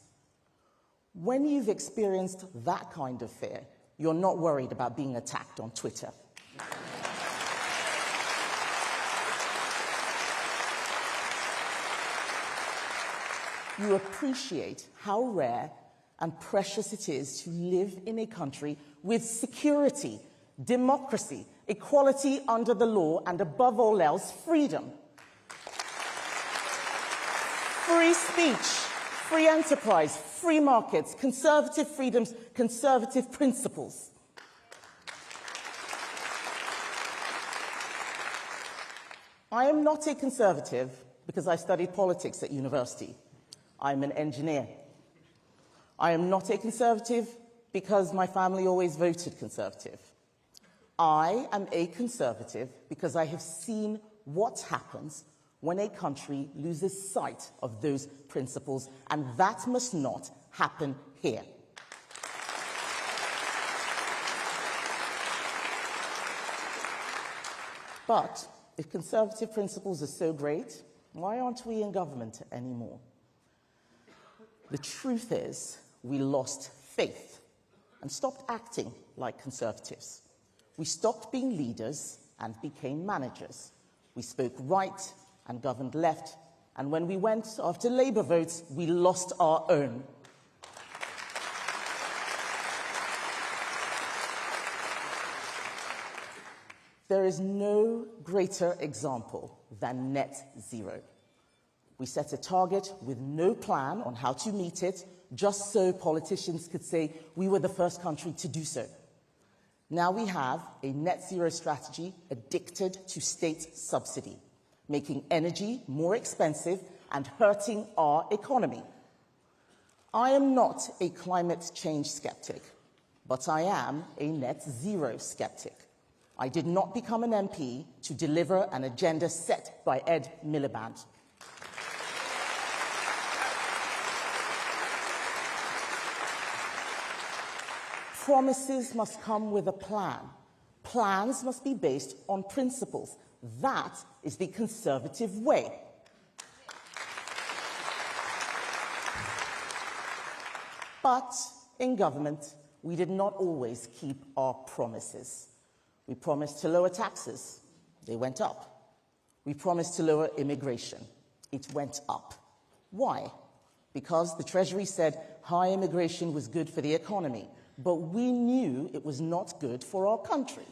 When you've experienced that kind of fear, you're not worried about being attacked on Twitter. You appreciate how rare and precious it is to live in a country with security, democracy, equality under the law, and above all else, freedom. Free speech, free enterprise, free markets, conservative freedoms, conservative principles. I am not a conservative because I studied politics at university. I'm an engineer. I am not a conservative because my family always voted conservative. I am a conservative because I have seen what happens when a country loses sight of those principles, and that must not happen here. But if conservative principles are so great, why aren't we in government anymore? The truth is, we lost faith and stopped acting like conservatives. We stopped being leaders and became managers. We spoke right and governed left, and when we went after Labour votes, we lost our own. There is no greater example than net zero. We set a target with no plan on how to meet it, just so politicians could say we were the first country to do so. Now we have a net zero strategy addicted to state subsidy, making energy more expensive and hurting our economy. I am not a climate change skeptic, but I am a net zero skeptic. I did not become an MP to deliver an agenda set by Ed Miliband. Promises must come with a plan. Plans must be based on principles. That is the conservative way. But in government, we did not always keep our promises. We promised to lower taxes. They went up. We promised to lower immigration. It went up. Why? Because the Treasury said high immigration was good for the economy, but we knew it was not good for our country.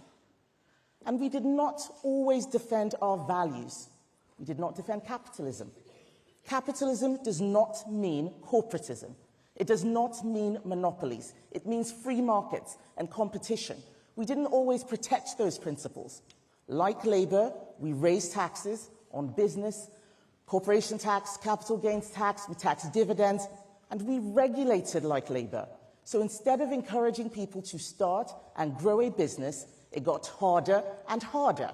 And we did not always defend our values. We did not defend capitalism. Capitalism does not mean corporatism. It does not mean monopolies. It means free markets and competition. We didn't always protect those principles. Like Labour, we raised taxes on business, corporation tax, capital gains tax, we taxed dividends, and we regulated like Labour. So instead of encouraging people to start and grow a business, it got harder and harder.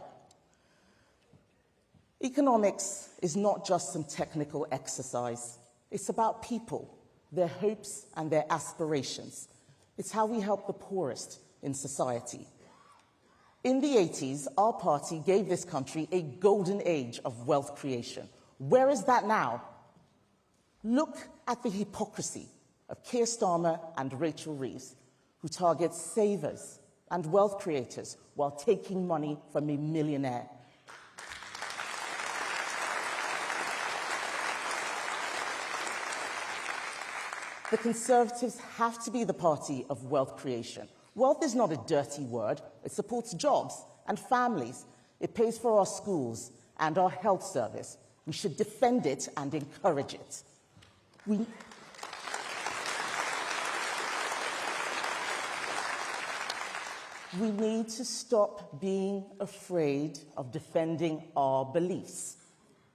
Economics is not just some technical exercise. It's about people, their hopes and their aspirations. It's how we help the poorest in society. In the 80s, our party gave this country a golden age of wealth creation. Where is that now? Look at the hypocrisy of Keir Starmer and Rachel Reeves, who target savers and wealth creators while taking money from a millionaire. The Conservatives have to be the party of wealth creation. Wealth is not a dirty word. It supports jobs and families. It pays for our schools and our health service. We should defend it and encourage it. We need to stop being afraid of defending our beliefs.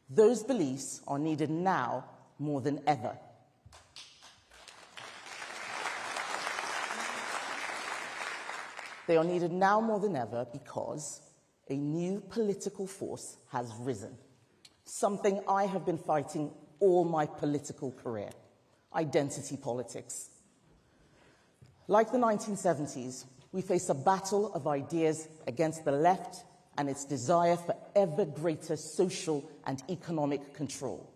Those beliefs are needed now more than ever. They are needed now more than ever because a new political force has risen. Something I have been fighting all my political career: identity politics. Like the 1970s, we face a battle of ideas against the left and its desire for ever greater social and economic control.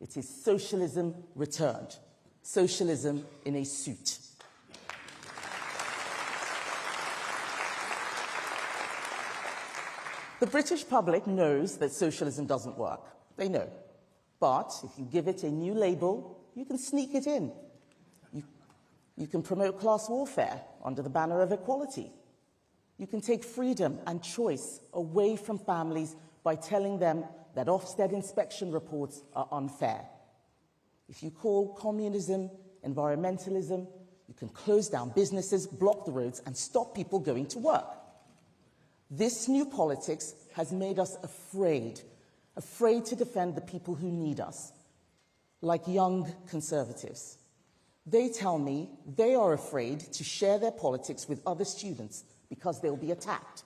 It is socialism returned, socialism in a suit. The British public knows that socialism doesn't work. They know. But if you give it a new label, you can sneak it in. You can promote class warfare under the banner of equality. You can take freedom and choice away from families by telling them that Ofsted inspection reports are unfair. If you call communism environmentalism, you can close down businesses, block the roads, and stop people going to work. This new politics has made us afraid to defend the people who need us, like young conservatives. They tell me they are afraid to share their politics with other students because they'll be attacked,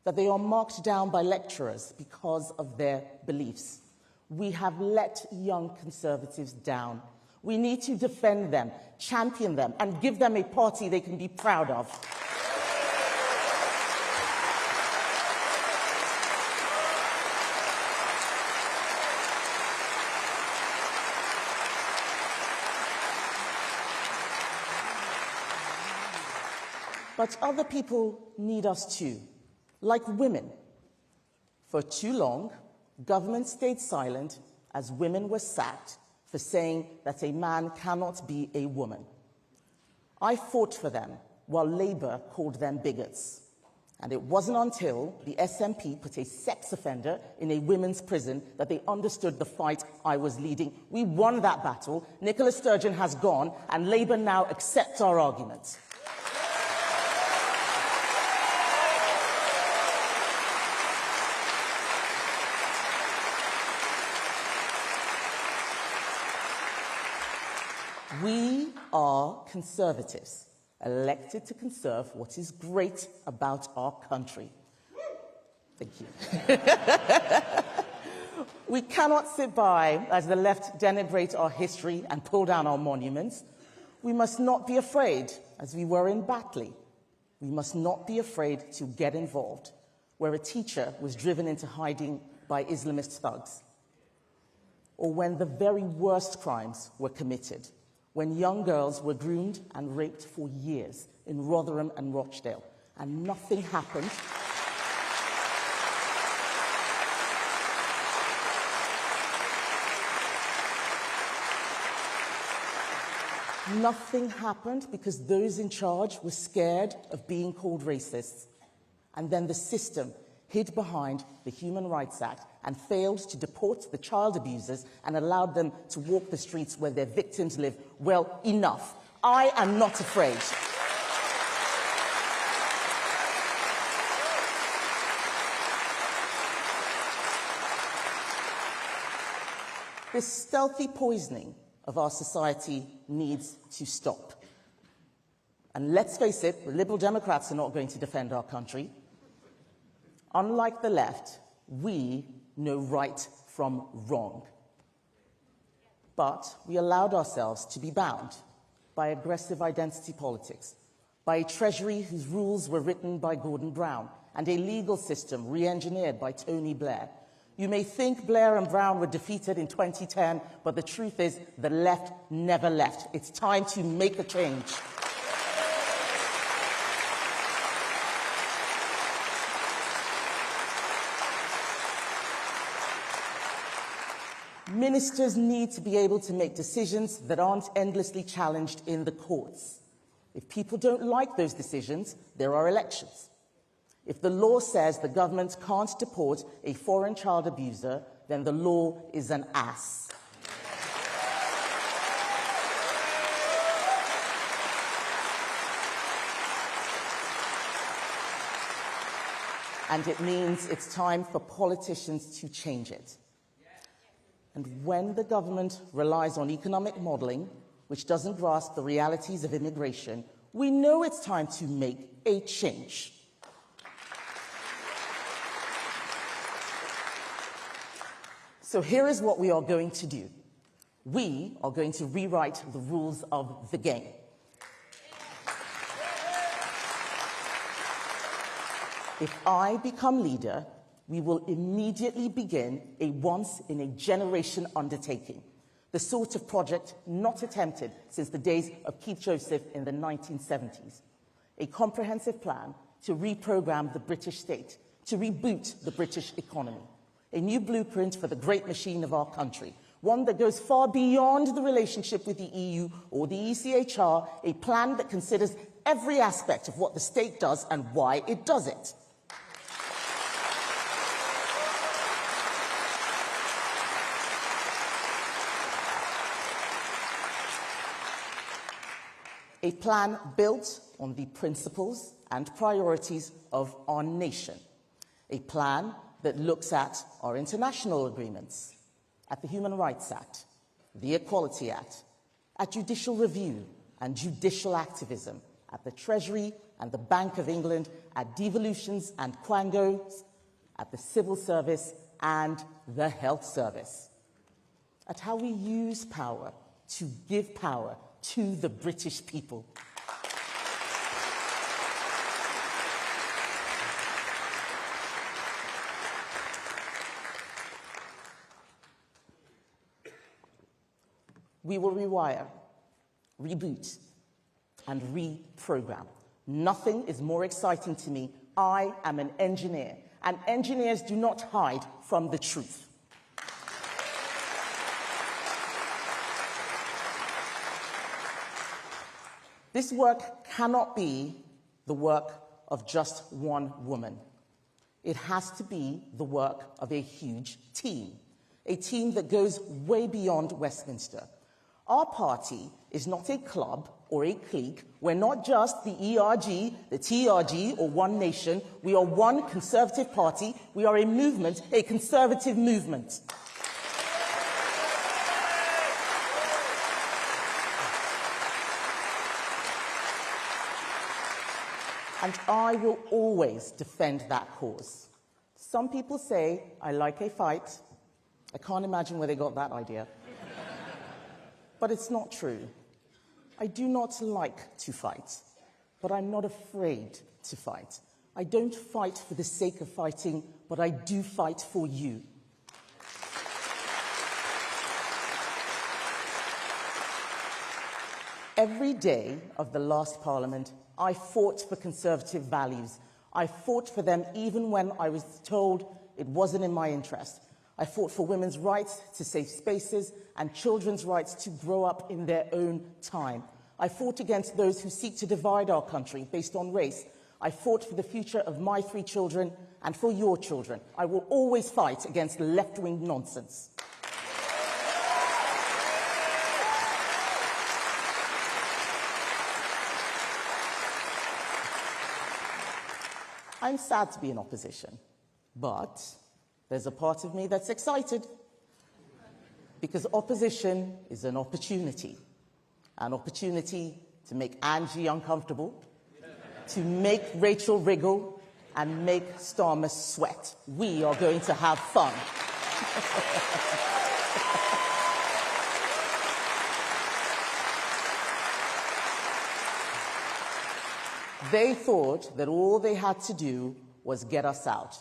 that they are marked down by lecturers because of their beliefs. We have let young conservatives down. We need to defend them, champion them, and give them a party they can be proud of. But other people need us too, like women. For too long, government stayed silent as women were sacked for saying that a man cannot be a woman. I fought for them while Labour called them bigots. And it wasn't until the SNP put a sex offender in a women's prison that they understood the fight I was leading. We won that battle. Nicola Sturgeon has gone, and Labour now accepts our arguments. We are conservatives, elected to conserve what is great about our country. Thank you. We cannot sit by as the left denigrate our history and pull down our monuments. We must not be afraid, as we were in Batley. We must not be afraid to get involved, where a teacher was driven into hiding by Islamist thugs, or when the very worst crimes were committed, when young girls were groomed and raped for years in Rotherham and Rochdale, and nothing happened. Nothing happened because those in charge were scared of being called racists. And then the system hid behind the Human Rights Act and failed to deport the child abusers and allowed them to walk the streets where their victims live. Well, enough. I am not afraid. This stealthy poisoning of our society needs to stop. And let's face it, the Liberal Democrats are not going to defend our country. Unlike the left, we know right from wrong. But we allowed ourselves to be bound by aggressive identity politics, by a treasury whose rules were written by Gordon Brown, and a legal system re-engineered by Tony Blair. You may think Blair and Brown were defeated in 2010, but the truth is the left never left. It's time to make a change. Ministers need to be able to make decisions that aren't endlessly challenged in the courts. If people don't like those decisions, there are elections. If the law says the government can't deport a foreign child abuser, then the law is an ass. And it means it's time for politicians to change it. And when the government relies on economic modelling, which doesn't grasp the realities of immigration, We know it's time to make a change. So here is what we are going to do. We are going to rewrite the rules of the game. If I become leader, we will immediately begin a once-in-a-generation undertaking, the sort of project not attempted since the days of Keith Joseph in the 1970s. A comprehensive plan to reprogram the British state, to reboot the British economy. A new blueprint for the great machine of our country, one that goes far beyond the relationship with the EU or the ECHR, a plan that considers every aspect of what the state does and why it does it. A plan built on the principles and priorities of our nation. A plan that looks at our international agreements, at the Human Rights Act, the Equality Act, at judicial review and judicial activism, at the Treasury and the Bank of England, at devolutions and quangos, at the civil service and the health service, at how we use power to give power to the British people. We will rewire, reboot, and reprogram. Nothing is more exciting to me. I am an engineer, and engineers do not hide from the truth. This work cannot be the work of just one woman. It has to be the work of a huge team, a team that goes way beyond Westminster. Our party is not a club or a clique. We're not just the ERG, the TRG, or One Nation. We are one Conservative party. We are a movement, a conservative movement. And I will always defend that cause. Some people say I like a fight. I can't imagine where they got that idea. But it's not true. I do not like to fight, but I'm not afraid to fight. I don't fight for the sake of fighting, but I do fight for you. Every day of the last Parliament, I fought for Conservative values. I fought for them even when I was told it wasn't in my interest. I fought for women's rights to safe spaces and children's rights to grow up in their own time. I fought against those who seek to divide our country based on race. I fought for the future of my 3 children and for your children. I will always fight against left-wing nonsense. I'm sad to be in opposition, but there's a part of me that's excited because opposition is an opportunity to make Angie uncomfortable, to make Rachel wriggle, and make Starmer sweat. We are going to have fun. They thought that all they had to do was get us out,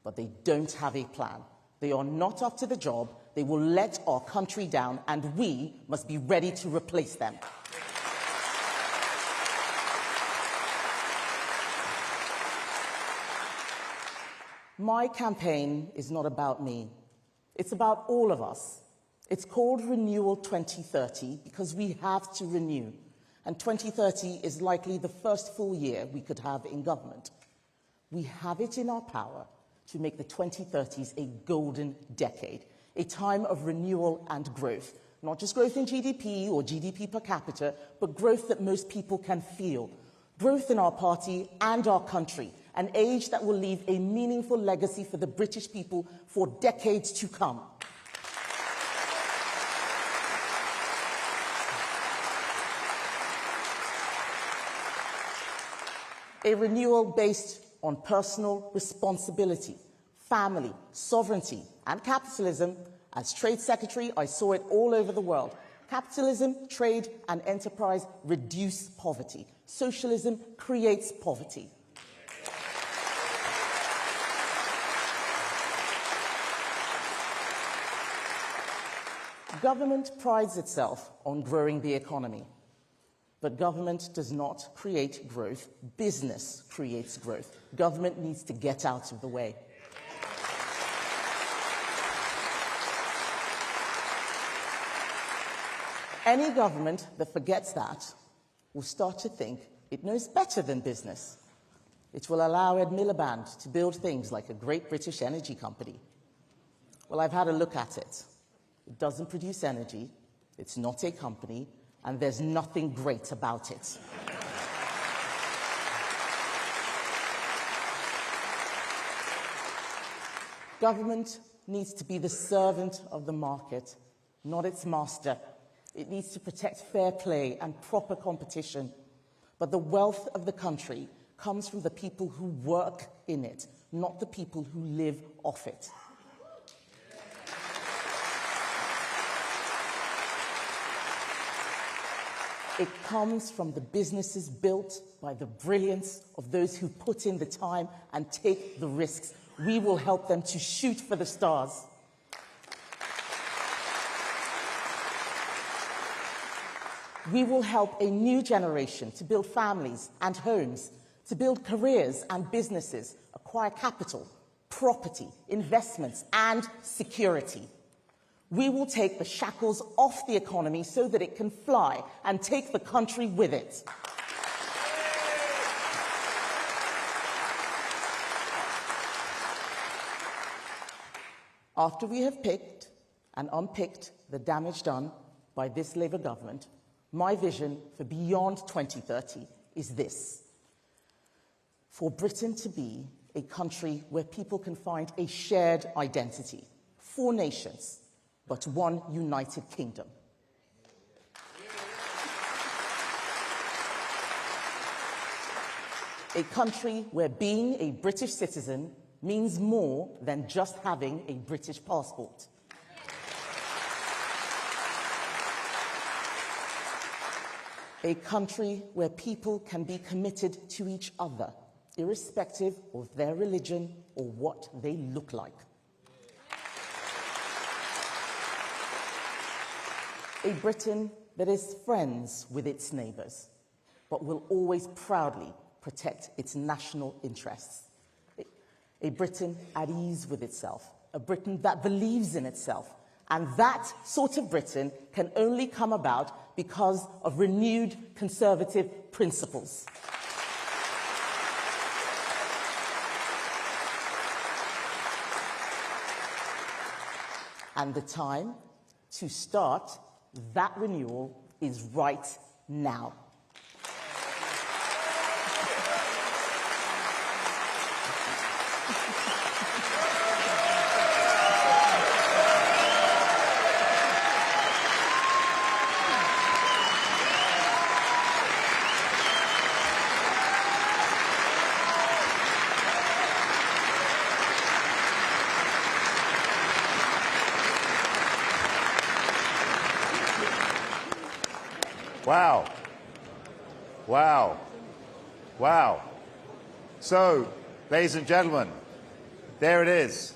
but they don't have a plan. They are not up to the job. They will let our country down, and we must be ready to replace them. My campaign is not about me. It's about all of us. It's called Renewal 2030 because we have to renew. And 2030 is likely the first full year we could have in government. We have it in our power to make the 2030s a golden decade, a time of renewal and growth. Not just growth in GDP or GDP per capita, but growth that most people can feel. Growth in our party and our country, an age that will leave a meaningful legacy for the British people for decades to come. A renewal based on personal responsibility, family, sovereignty, and capitalism. As Trade Secretary, I saw it all over the world. Capitalism, trade, and enterprise reduce poverty. Socialism creates poverty. Government prides itself on growing the economy. But government does not create growth. Business creates growth. Government needs to get out of the way. Any government that forgets that will start to think it knows better than business. It will allow Ed Miliband to build things like a great British energy company. Well, I've had a look at it. It doesn't produce energy, it's not a company, and there's nothing great about it. Government needs to be the servant of the market, not its master. It needs to protect fair play and proper competition. But the wealth of the country comes from the people who work in it, not the people who live off it. It comes from the businesses built by the brilliance of those who put in the time and take the risks. We will help them to shoot for the stars. We will help a new generation to build families and homes, to build careers and businesses, acquire capital, property, investments, and security. We will take the shackles off the economy so that it can fly and take the country with it. After we have picked and unpicked the damage done by this Labour government, my vision for beyond 2030 is this: for Britain to be a country where people can find a shared identity, 4 nations, but one united kingdom. A country where being a British citizen means more than just having a British passport. A country where people can be committed to each other, irrespective of their religion or what they look like. A Britain that is friends with its neighbours, but will always proudly protect its national interests. A Britain at ease with itself, a Britain that believes in itself. And that sort of Britain can only come about because of renewed conservative principles. And the time to start that renewal is right now. Wow. Wow. Wow. So, ladies and gentlemen, there it is.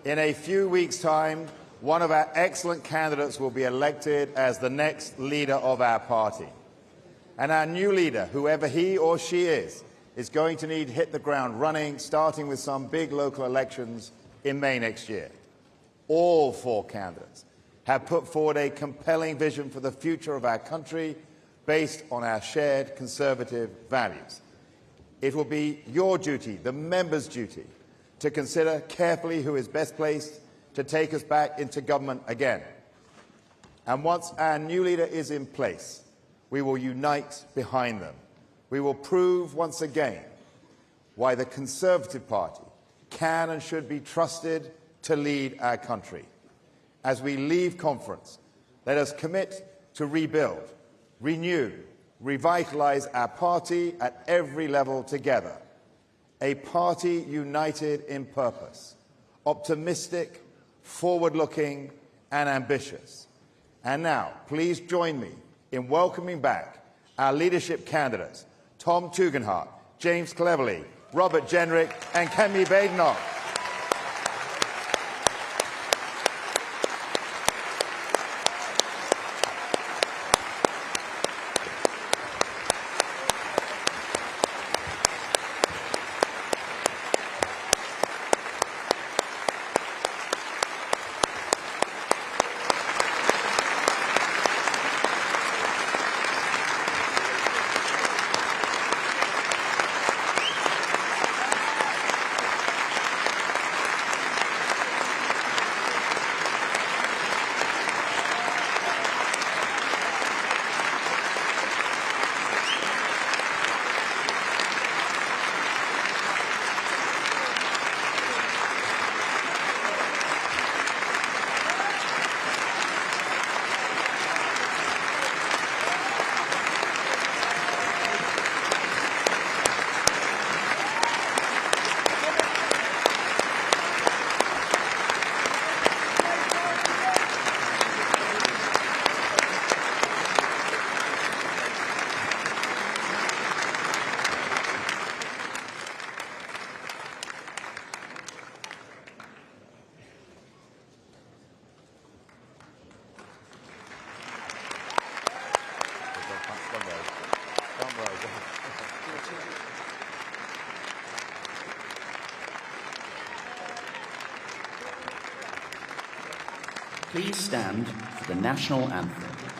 In a few weeks' time, one of our excellent candidates will be elected as the next leader of our party. And our new leader, whoever he or she is going to need to hit the ground running, starting with some big local elections in May next year. All 4 candidates have put forward a compelling vision for the future of our country based on our shared conservative values. It will be your duty, the members' duty, to consider carefully who is best placed to take us back into government again. And once our new leader is in place, we will unite behind them. We will prove once again why the Conservative Party can and should be trusted to lead our country. As we leave conference, let us commit to rebuild, renew, revitalise our party at every level together. A party united in purpose, optimistic, forward-looking and ambitious. And now, please join me in welcoming back our leadership candidates, Tom Tugendhat, James Cleverly, Robert Jenrick and Kemi Badenoch. Please stand for the national anthem.